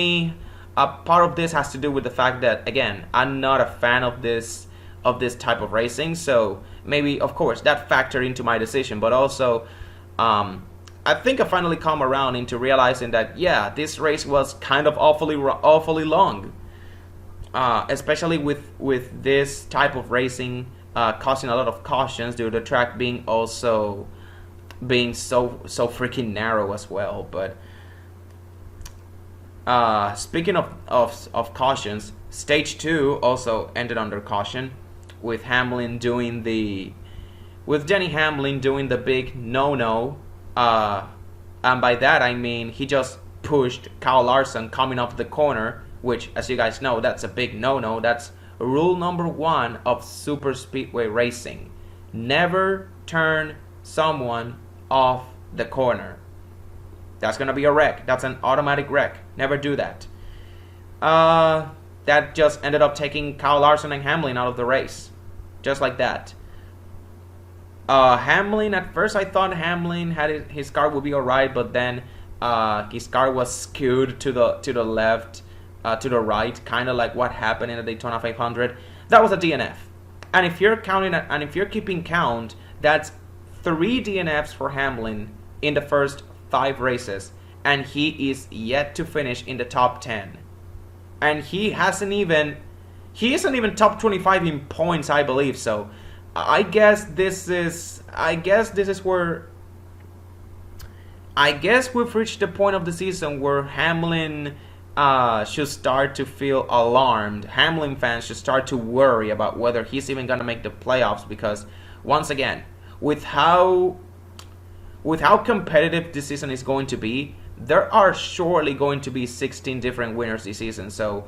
this has to do with the fact that, again, I'm not a fan of this type of racing, so maybe, of course, that factored into my decision, but also I think I finally come around into realizing that, yeah, this race was kind of awfully long, especially with this type of racing causing a lot of cautions due to the track being so freaking narrow as well. But speaking of cautions, stage 2 also ended under caution, with Denny Hamlin doing the big no, and by that I mean he just pushed Kyle Larson coming off the corner, which, as you guys know, that's a big no. That's rule number 1 of Superspeedway racing: never turn someone off the corner. That's gonna be a wreck. That's an automatic wreck. Never do that. That just ended up taking Kyle Larson and Hamlin out of the race, just like that. Hamlin, at first I thought Hamlin had his car would be alright, but then his car was skewed to the left, to the right, kind of like what happened in the Daytona 500. That was a DNF, and if you're keeping count, that's 3 DNFs for Hamlin in the first 5 races, and he is yet to finish in the top 10, and he isn't even top 25 in points, I believe. So I guess we've reached the point of the season where Hamlin should start to feel alarmed. Hamlin fans should start to worry about whether he's even going to make the playoffs, because once again, with how competitive this season is going to be, there are surely going to be 16 different winners this season. So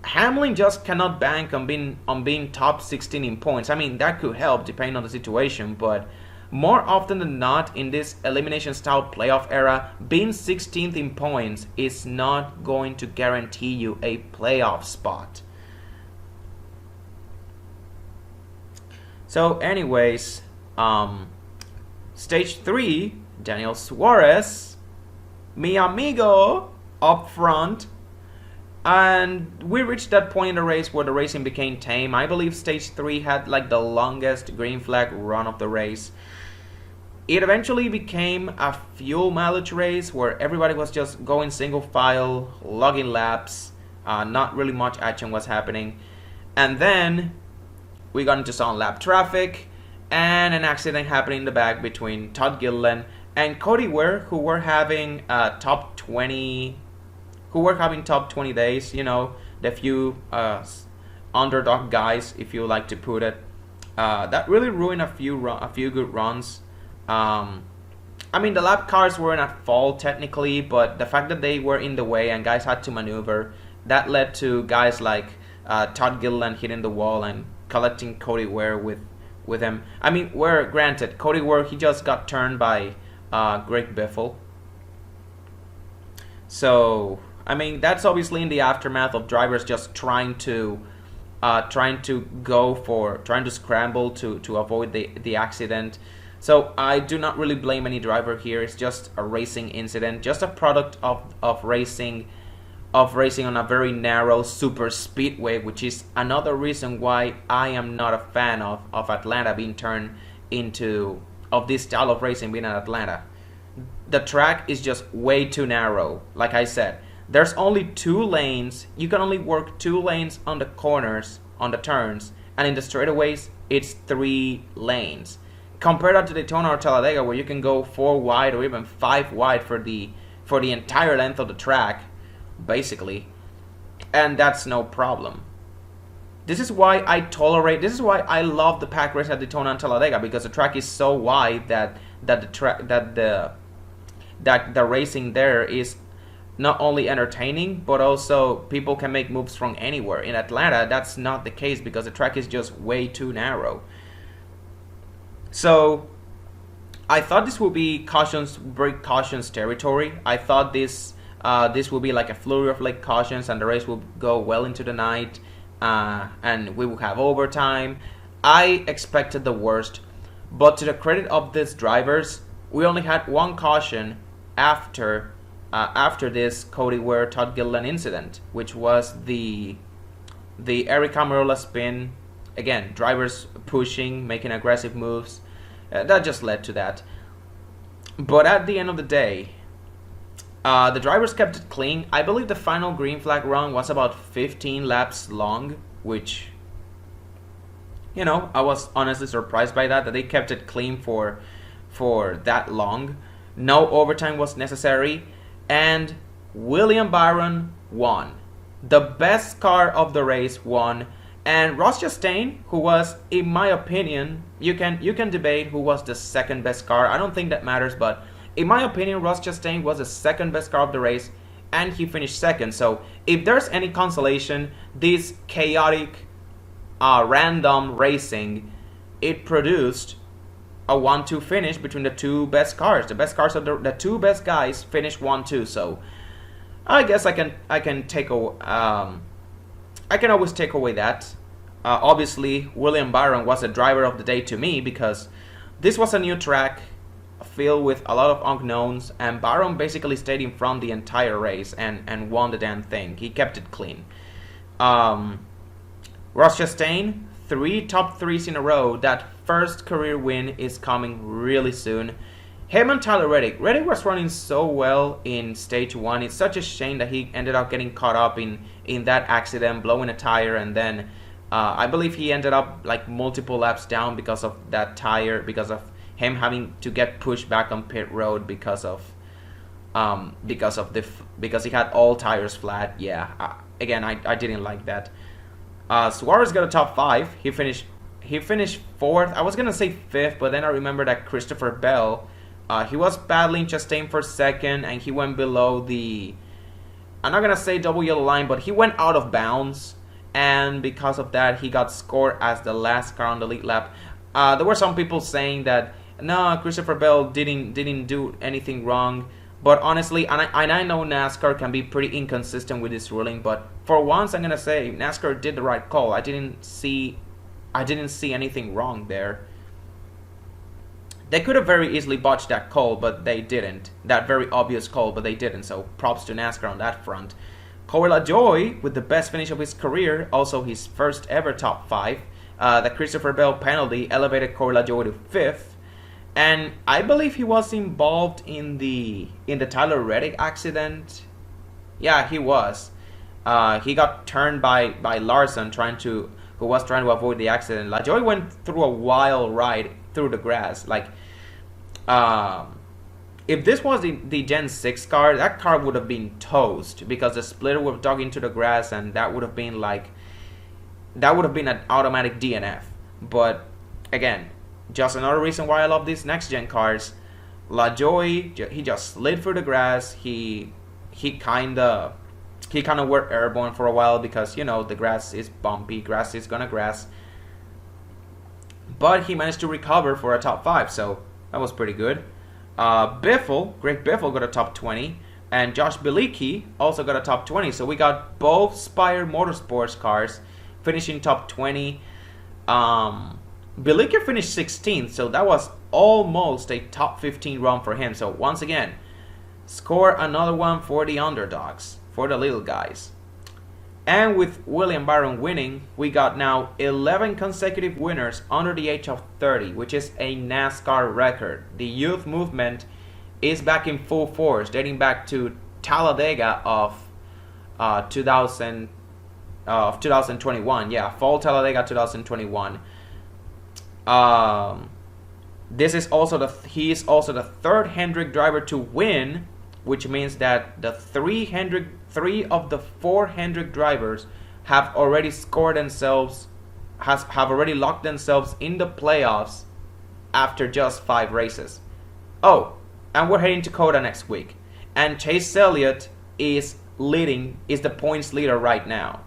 Hamlin just cannot bank on being top 16 in points. I mean, that could help depending on the situation, but more often than not in this elimination style playoff era, being 16th in points is not going to guarantee you a playoff spot. So anyways, stage 3, Daniel Suarez, mi amigo, up front. And we reached that point in the race where the racing became tame. I believe stage 3 had like the longest green flag run of the race. It eventually became a fuel mileage race where everybody was just going single file, logging laps. Not really much action was happening. And then we got into some lap traffic, and an accident happened in the back between Todd Gilliland and Cody Ware, who were having top 20, top 20 days. You know, the few underdog guys, if you like to put it. That really ruined a few good runs. I mean, the lap cars weren't at fault technically, but the fact that they were in the way and guys had to maneuver, that led to guys like Todd Gilliland hitting the wall and collecting Cody Ware with him. I mean, where granted, Cody Ware, he just got turned by Greg Biffle. So, I mean, that's obviously in the aftermath of drivers just trying to scramble to avoid the accident. So I do not really blame any driver here. It's just a racing incident, just a product of racing on a very narrow super speedway, which is another reason why I am not a fan of Atlanta being turned into, of this style of racing being at Atlanta. The track is just way too narrow. Like I said, there's only 2 lanes. You can only work 2 lanes on the corners, on the turns, and in the straightaways, it's 3 lanes. Compare that to Daytona or Talladega, where you can go 4 wide or even 5 wide for the entire length of the track, basically, and that's no problem. This is why I love the pack race at Daytona and Talladega, because the track is so wide that the racing there is not only entertaining, but also people can make moves from anywhere. In Atlanta, that's not the case because the track is just way too narrow. So I thought this would be break cautions territory. I thought this would be like a flurry of late cautions and the race will go well into the night, and we will have overtime. I expected the worst, but to the credit of these drivers, we only had 1 caution after this Cody Ware Todd Gilliland incident, which was the Eric Almirola spin. Again, drivers pushing, making aggressive moves. That just led to that. But at the end of the day, the drivers kept it clean. I believe the final green flag run was about 15 laps long, which, you know, I was honestly surprised by that they kept it clean for that long. No overtime was necessary, and William Byron won. The best car of the race won. And Ross Chastain, who was, in my opinion, you can debate who was the second best car. I don't think that matters, but in my opinion, Ross Chastain was the second best car of the race, and he finished second. So if there's any consolation, this chaotic, random racing, it produced a 1-2 finish between the 2 best cars. The best cars of the 2 best guys finished 1-2. So I guess I can take a. I can always take away that. Obviously, William Byron was the driver of the day to me because this was a new track filled with a lot of unknowns, and Byron basically stayed in front the entire race and won the damn thing. He kept it clean. Ross Chastain, 3 top 3s in a row. That first career win is coming really soon. Him and Tyler Reddick. Reddick was running so well in stage 1. It's such a shame that he ended up getting caught up in that accident, blowing a tire, and then I believe he ended up like multiple laps down because of that tire, because of him having to get pushed back on pit road because he had all tires flat. Yeah, again, I didn't like that. Suarez got a top 5. He finished 4th. I was gonna say 5th, but then I remember that Christopher Bell. He was battling Chastain for 2nd, and he went below the, I'm not going to say double yellow line, but he went out of bounds, and because of that, he got scored as the last car on the lead lap. There were some people saying that, no, Christopher Bell didn't do anything wrong, but honestly, and I know NASCAR can be pretty inconsistent with this ruling, but for once, I'm going to say NASCAR did the right call. I didn't see anything wrong there. They could have very easily botched that call, but they didn't. That very obvious call, but they didn't. So props to NASCAR on that front. Corey LaJoie with the best finish of his career, also his first ever top 5. The Christopher Bell penalty elevated Corey LaJoie to 5th, and I believe he was involved in the Tyler Reddick accident. Yeah, he was. He got turned by Larson who was trying to avoid the accident. LaJoie went through a wild ride through the grass. Like, if this was the Gen 6 car, that car would have been toast because the splitter would have dug into the grass, and that would have been like, that would have been an automatic DNF. But again, just another reason why I love these next gen cars. LaJoie, he just slid through the grass. He kind of went airborne for a while because, you know, the grass is bumpy, grass is gonna grass. But he managed to recover for a top 5, so that was pretty good. Greg Biffle got a top 20, and Josh Bilicki also got a top 20. So we got both Spire Motorsports cars finishing top 20. Bilicki finished 16th, so that was almost a top 15 run for him. So once again, score another one for the underdogs, for the little guys. And with William Byron winning, we got now 11 consecutive winners under the age of 30, which is a NASCAR record. The youth movement is back in full force, dating back to Talladega of 2021. Yeah, fall Talladega 2021. He is also the third Hendrick driver to win, which means that the three of the 4 Hendrick drivers have already scored themselves, have already locked themselves in the playoffs after just 5 races. Oh, and we're heading to Coda next week, and Chase Elliott is the points leader right now.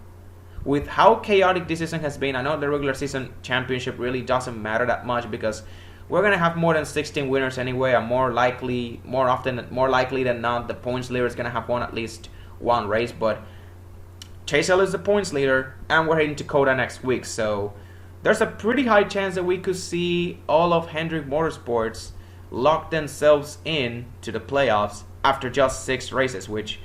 With how chaotic this season has been, I know the regular season championship really doesn't matter that much because we're gonna have more than 16 winners anyway, and more likely than not, the points leader is gonna have won at least one race. But Chase Elliott is the points leader, and we're heading to Coda next week, so there's a pretty high chance that we could see all of Hendrick Motorsports lock themselves in to the playoffs after just 6 races, which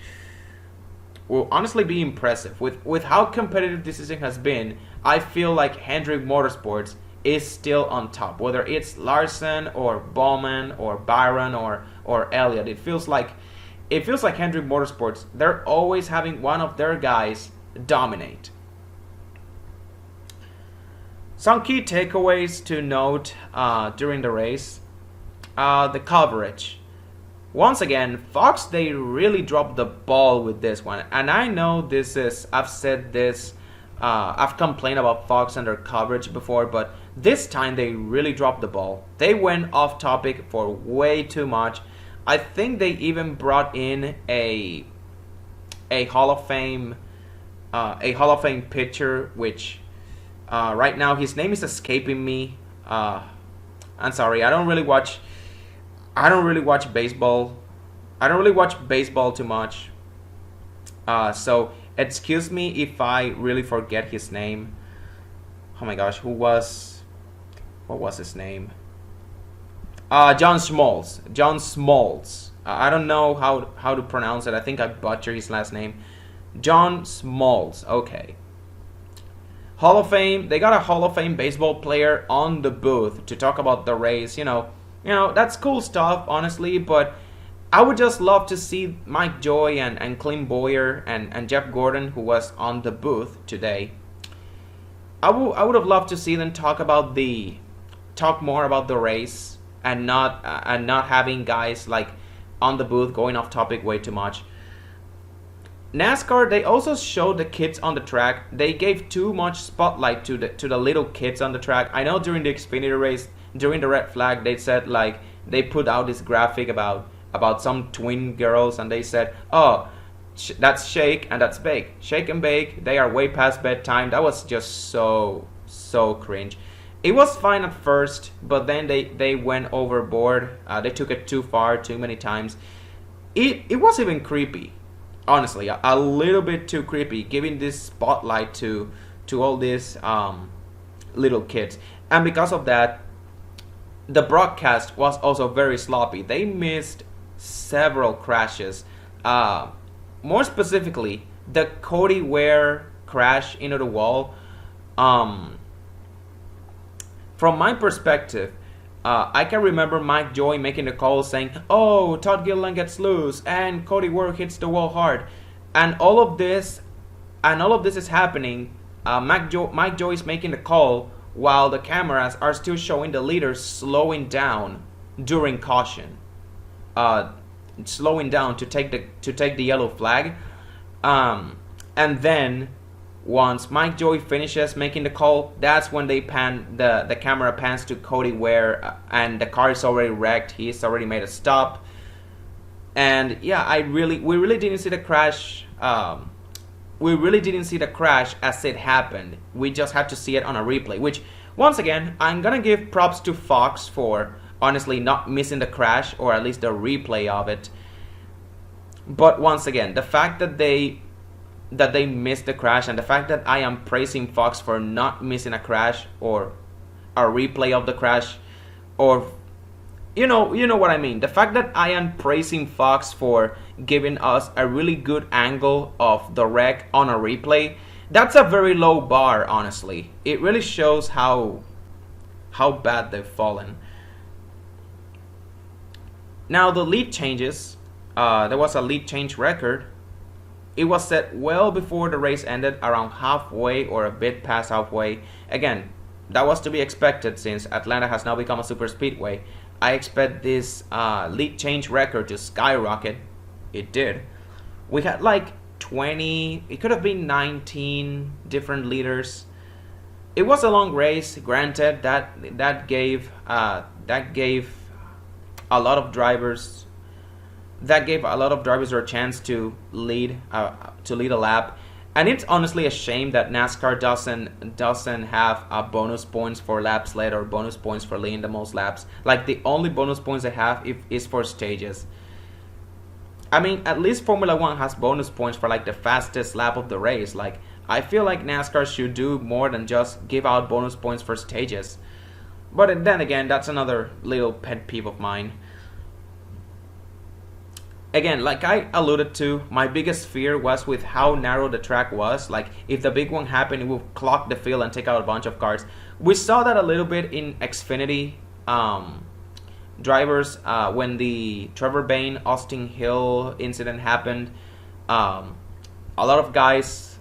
will honestly be impressive. With how competitive this season has been, I feel like Hendrick Motorsports is still on top. Whether it's Larson or Bowman or Byron or Elliott, it feels like Hendrick Motorsports, they're always having one of their guys dominate. Some key takeaways to note during the race. The coverage. Once again, Fox, they really dropped the ball with this one. And I know I've said this, I've complained about Fox and their coverage before, but this time they really dropped the ball. They went off topic for way too much. I think they even brought in a Hall of Fame pitcher, which right now his name is escaping me. I'm sorry, I don't really watch baseball. I don't really watch baseball too much. So excuse me if I really forget his name. Oh my gosh, what was his name? John Smoltz. John Smoltz. I don't know how to pronounce it. I think I butchered his last name. John Smoltz. Okay. Hall of Fame. They got a Hall of Fame baseball player on the booth to talk about the race. You know, that's cool stuff, honestly, but I would just love to see Mike Joy and Clint Boyer and Jeff Gordon, who was on the booth today. I would have loved to see them talk more about the race and not having guys like on the booth going off topic way too much. NASCAR, they also showed the kids on the track. They gave too much spotlight to the little kids on the track. I know during the Xfinity race, during the red flag, they said like they put out this graphic about some twin girls, and they said, oh, that's Shake and that's Bake. Shake and Bake, they are way past bedtime. That was just so cringe. It was fine at first, but then they went overboard. They took it too far, too many times. It was even creepy, honestly, a little bit too creepy, giving this spotlight to all these little kids. And because of that, the broadcast was also very sloppy. They missed several crashes. More specifically, the Cody Ware crash into the wall. From my perspective, I can remember Mike Joy making the call saying, oh, Todd Gilliland gets loose and Cody Ware hits the wall hard. And all of this is happening. Mike Joy is making the call while the cameras are still showing the leaders slowing down during caution, slowing down to take the yellow flag, and then once Mike Joy finishes making the call, that's when they the camera pans to Cody Ware, and the car is already wrecked. He's already made a stop, and yeah, we really didn't see the crash. We really didn't see the crash as it happened. We just had to see it on a replay, which, once again, I'm gonna give props to Fox for honestly not missing the crash, or at least the replay of it. But once again, the fact that they missed the crash, and the fact that I am praising Fox for not missing a crash or a replay of the crash, or you know what I mean. The fact that I am praising Fox for giving us a really good angle of the wreck on a replay, that's a very low bar, honestly. It really shows how bad they've fallen. Now the lead changes. There was a lead change record. It was set well before the race ended, around halfway or a bit past halfway. Again, that was to be expected since Atlanta has now become a super speedway. I expect this lead change record to skyrocket. It did. We had like 20, it could have been 19 different leaders. It was a long race, granted. That gave a lot of drivers. That gave a lot of drivers a chance to lead a lap, and it's honestly a shame that NASCAR doesn't have bonus points for laps led or bonus points for leading the most laps. Like, the only bonus points they have is for stages. I mean, at least Formula One has bonus points for like the fastest lap of the race. Like, I feel like NASCAR should do more than just give out bonus points for stages. But then again, that's another little pet peeve of mine. Again, like I alluded to, my biggest fear was with how narrow the track was. Like, if the big one happened, it would clog the field and take out a bunch of cars. We saw that a little bit in Xfinity drivers when the Trevor Bayne Austin Hill incident happened. A lot of guys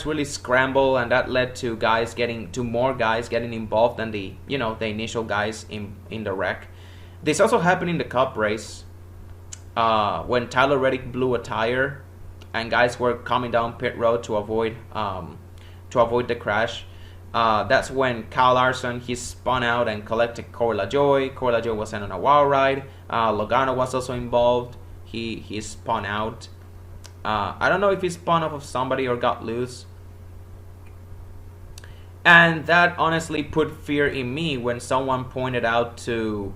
really scramble, and that led to more guys getting involved than the initial guys in the wreck. This also happened in the Cup race. When Tyler Reddick blew a tire and guys were coming down pit road to avoid the crash, that's when Kyle Larson, he spun out and collected Corey LaJoie. Corey LaJoie was sent on a wild ride. Logano was also involved. He spun out. I don't know if he spun off of somebody or got loose. And that honestly put fear in me when someone pointed out to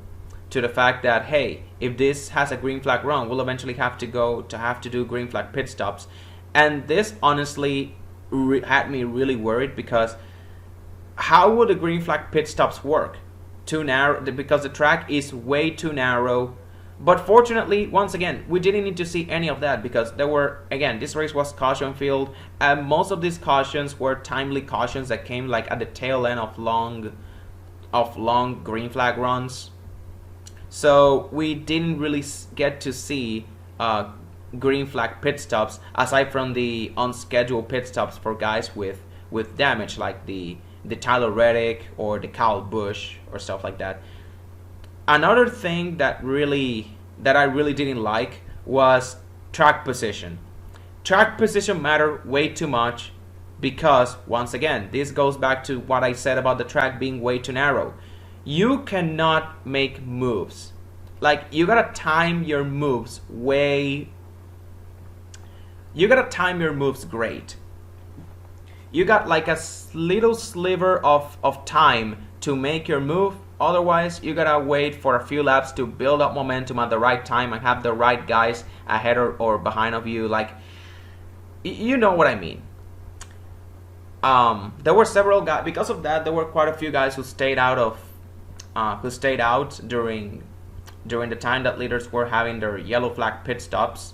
the fact that, hey, if this has a green flag run, we'll eventually have to do green flag pit stops. And this honestly had me really worried, because how would the green flag pit stops work? Too narrow, because the track is way too narrow. But fortunately, once again, we didn't need to see any of that, because this race was caution field, and most of these cautions were timely cautions that came like at the tail end of long green flag runs. So we didn't really get to see green flag pit stops, aside from the unscheduled pit stops for guys with damage, like the Tyler Reddick or the Kyle Busch or stuff like that. Another thing that I really didn't like was track position. Track position mattered way too much, because once again, this goes back to what I said about the track being way too narrow. You cannot make moves. Like, you gotta time your moves great. You got like a little sliver of time to make your move. Otherwise, you gotta wait for a few laps to build up momentum at the right time and have the right guys ahead or behind of you. Like, you know what I mean. There were several guys. Because of that, there were quite a few guys who stayed out during the time that leaders were having their yellow flag pit stops.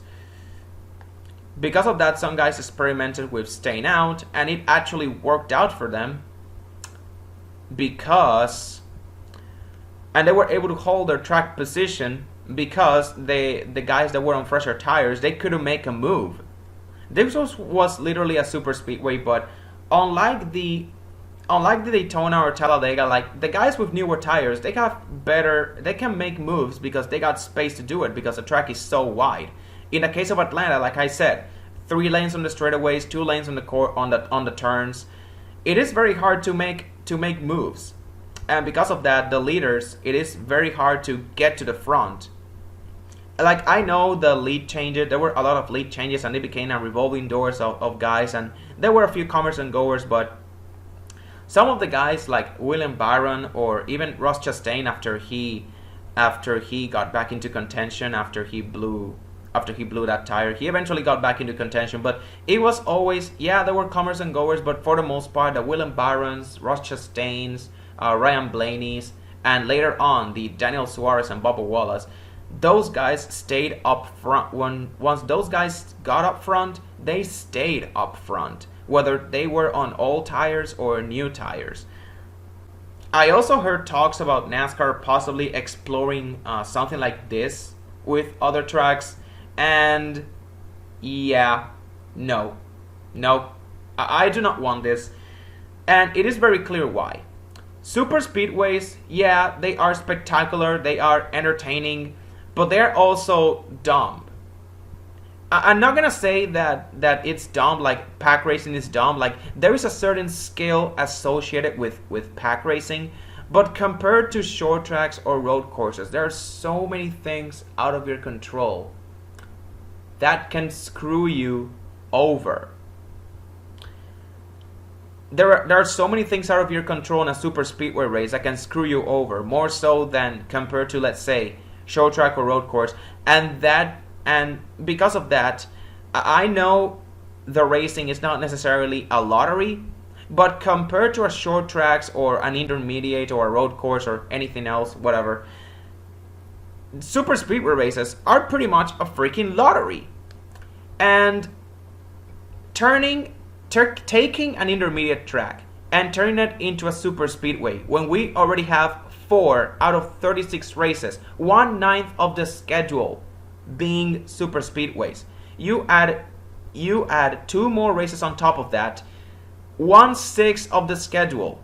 Because of that, some guys experimented with staying out, and it actually worked out for them, and they were able to hold their track position, because the guys that were on fresher tires, they couldn't make a move. This was literally a super speedway, but unlike the unlike the Daytona or Talladega, like the guys with newer tires, they can make moves because they got space to do it because the track is so wide. In the case of Atlanta, like I said, 3 lanes on the straightaways, 2 lanes on the turns. It is very hard to make moves, and because of that, the leaders, it is very hard to get to the front. Like, I know the lead changes, there were a lot of lead changes, and they became a revolving doors of guys, and there were a few comers and goers, but some of the guys like William Byron or even Ross Chastain, after he got back into contention, after he blew that tire, he eventually got back into contention. But it was always, yeah, there were comers and goers, but for the most part, the William Byrons, Ross Chastains, Ryan Blaney's, and later on the Daniel Suarez and Bubba Wallace, those guys stayed up front. Once those guys got up front, they stayed up front, whether they were on old tires or new tires. I also heard talks about NASCAR possibly exploring something like this with other tracks, and yeah, no, I do not want this, and it is very clear why. Super speedways, yeah, they are spectacular, they are entertaining, but they're also dumb. I'm not gonna say that it's dumb, like pack racing is dumb. Like, there is a certain skill associated with pack racing, but compared to short tracks or road courses, there are so many things out of your control that can screw you over. There are so many things out of your control in a super speedway race that can screw you over, more so than compared to, let's say, short track or road course. And because of that, I know the racing is not necessarily a lottery, but compared to a short tracks or an intermediate or a road course or anything else, whatever, super speedway races are pretty much a freaking lottery. And taking an intermediate track and turning it into a super speedway when we already have 4 out of 36 races, 1/9 of the schedule being super speedways. You add 2 more races on top of that, 1/6 of the schedule.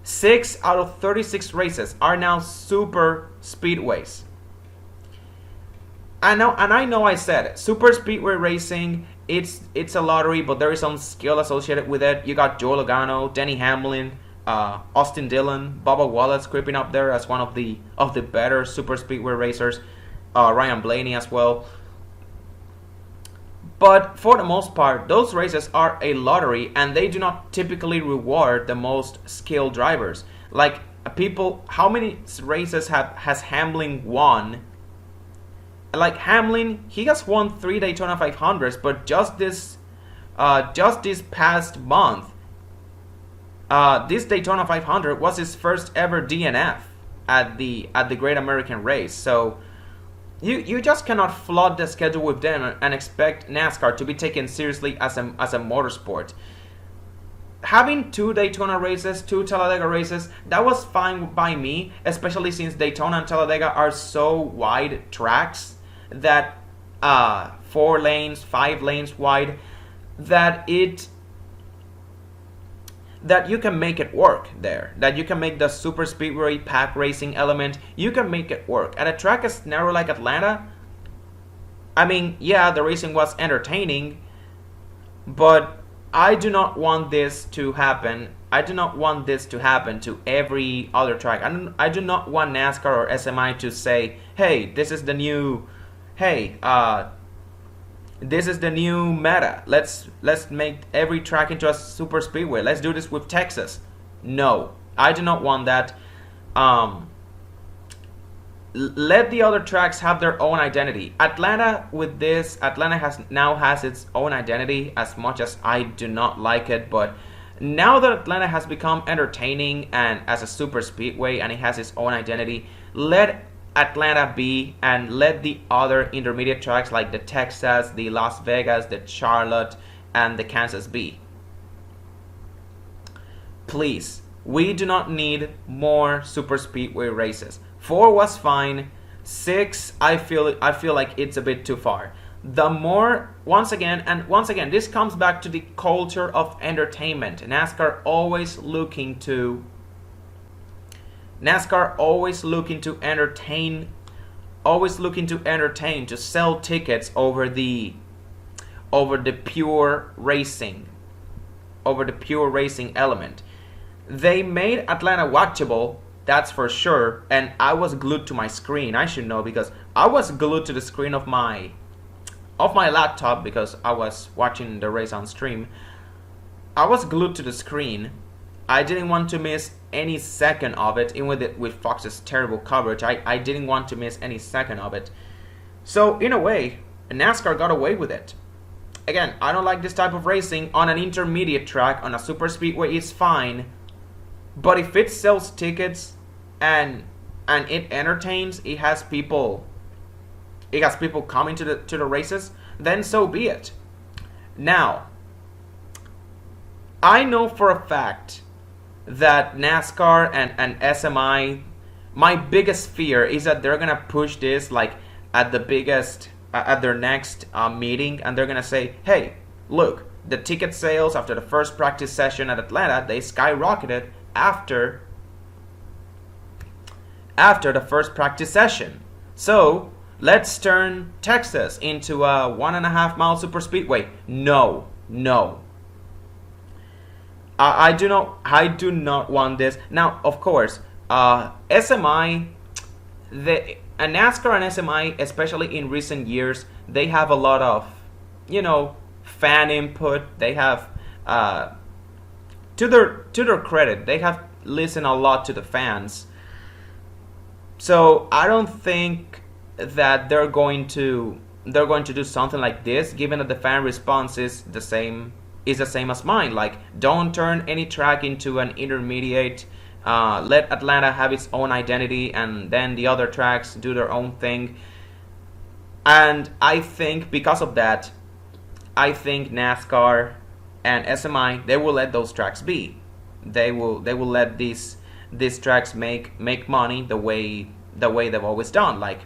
6 out of 36 races are now super speedways. I know I said it. Super speedway racing, it's a lottery, but there is some skill associated with it. You got Joe Logano, Denny Hamlin, Austin Dillon, Bubba Wallace creeping up there as one of the better super speedway racers. Ryan Blaney as well. But for the most part, those races are a lottery, and they do not typically reward the most skilled drivers. Like, how many races has Hamlin won? Like, Hamlin, he has won 3 Daytona 500s, but just this past month, this Daytona 500 was his first ever DNF at the Great American Race. So you just cannot flood the schedule with them and expect NASCAR to be taken seriously as a motorsport. Having 2 Daytona races, 2 Talladega races, that was fine by me, especially since Daytona and Talladega are so wide tracks that 4 lanes, 5 lanes wide, that you can make it work there. That you can make the super speedway pack racing element, you can make it work. At a track as narrow like Atlanta, I mean, yeah, the racing was entertaining, but I do not want this to happen. I do not want this to happen to every other track. I do not want NASCAR or SMI to say, hey, this is the new meta. Let's make every track into a super speedway. Let's do this with Texas. No, I do not want that. Let the other tracks have their own identity. Atlanta now has its own identity, as much as I do not like it. But now that Atlanta has become entertaining and as a super speedway and it has its own identity, let Atlanta be, and let the other intermediate tracks like the Texas, the Las Vegas, the Charlotte, and the Kansas be. Please, we do not need more super speedway races. 4 was fine. 6, I feel like it's a bit too far. the more, once again, this comes back to the culture of entertainment. NASCAR always looking to entertain, to sell tickets over the pure racing, element. They made Atlanta watchable, that's for sure, and I was glued to my screen. I should know, because I was glued to the screen of my laptop, because I was watching the race on stream. I was glued to the screen. I didn't want to miss any second of it, even with Fox's terrible coverage. I didn't want to miss any second of it. So in a way, NASCAR got away with it. Again, I don't like this type of racing on an intermediate track. On a super speedway, it's fine. But if it sells tickets and it entertains, it has people coming to the races, then so be it. Now, I know for a fact that NASCAR and SMI, my biggest fear is that they're gonna push this like at their next meeting, and they're gonna say, hey, look, the ticket sales after the first practice session at Atlanta, they skyrocketed after the first practice session. So let's turn Texas into a 1.5 mile super speedway. No. I do not want this. Now, of course, SMI, NASCAR and SMI, especially in recent years, they have a lot of, fan input. They have, to their credit, they have listened a lot to the fans. So I don't think that they're going to do something like this, given that the fan response is the same as mine. Like, don't turn any track into an intermediate. Let Atlanta have its own identity, and then the other tracks do their own thing. And I think because of that, I think NASCAR and SMI, they will let those tracks be. They will let these tracks make money the way they've always done, like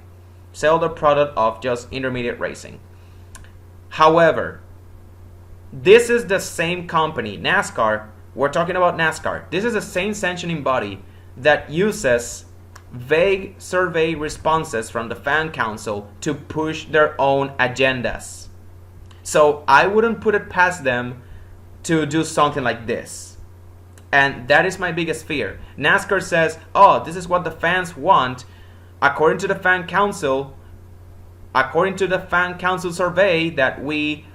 sell the product of just intermediate racing. However, this is the same company, NASCAR. We're talking about NASCAR. This is the same sanctioning body that uses vague survey responses from the fan council to push their own agendas. So I wouldn't put it past them to do something like this. And that is my biggest fear. NASCAR says, oh, this is what the fans want. According to the fan council survey that we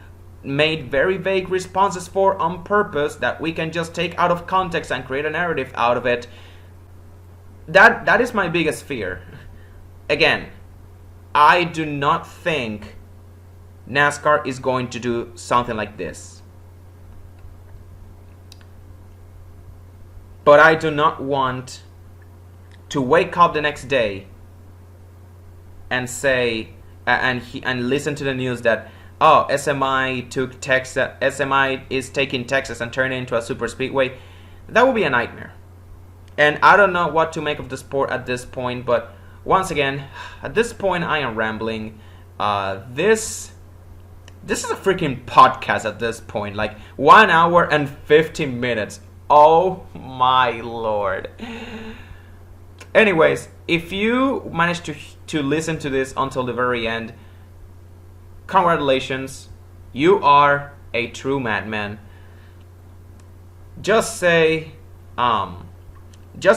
made very vague responses for on purpose, that we can just take out of context and create a narrative out of it. That is my biggest fear. Again, I do not think NASCAR is going to do something like this. But I do not want to wake up the next day and say and listen to the news that, oh, SMI took Texas. SMI is taking Texas and turning it into a super speedway. That would be a nightmare. And I don't know what to make of the sport at this point. But once again, at this point, I am rambling. This is a freaking podcast at this point. Like 1 hour and 50 minutes. Oh my lord. Anyways, if you managed to listen to this until the very end, congratulations. You are a true madman. Just to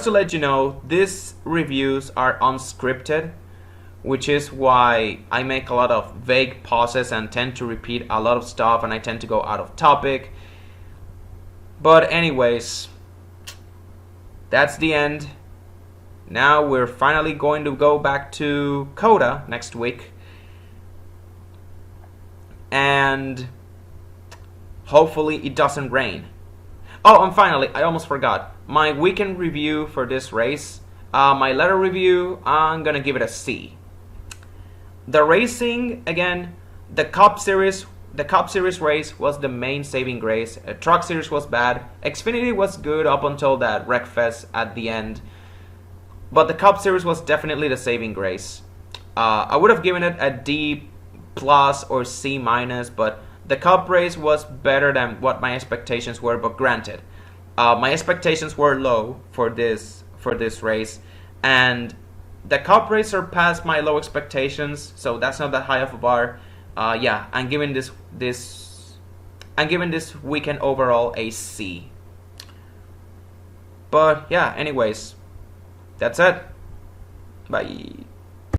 let you know, these reviews are unscripted, which is why I make a lot of vague pauses and tend to repeat a lot of stuff, and I tend to go out of topic. But anyways, that's the end. Now we're finally going to go back to COTA next week. And hopefully it doesn't rain. Oh, and finally, I almost forgot. My weekend review for this race, my letter review, I'm going to give it a C. The racing, again, the Cup Series race was the main saving grace. Truck Series was bad. Xfinity was good up until that wreckfest at the end. But the Cup Series was definitely the saving grace. I would have given it a D+, plus or C minus, but the Cup race was better than what my expectations were. But granted, my expectations were low for this race, and the Cup race surpassed my low expectations, so that's not that high of a bar. Yeah, I'm giving this weekend overall a C. But yeah, anyways, that's it. Bye.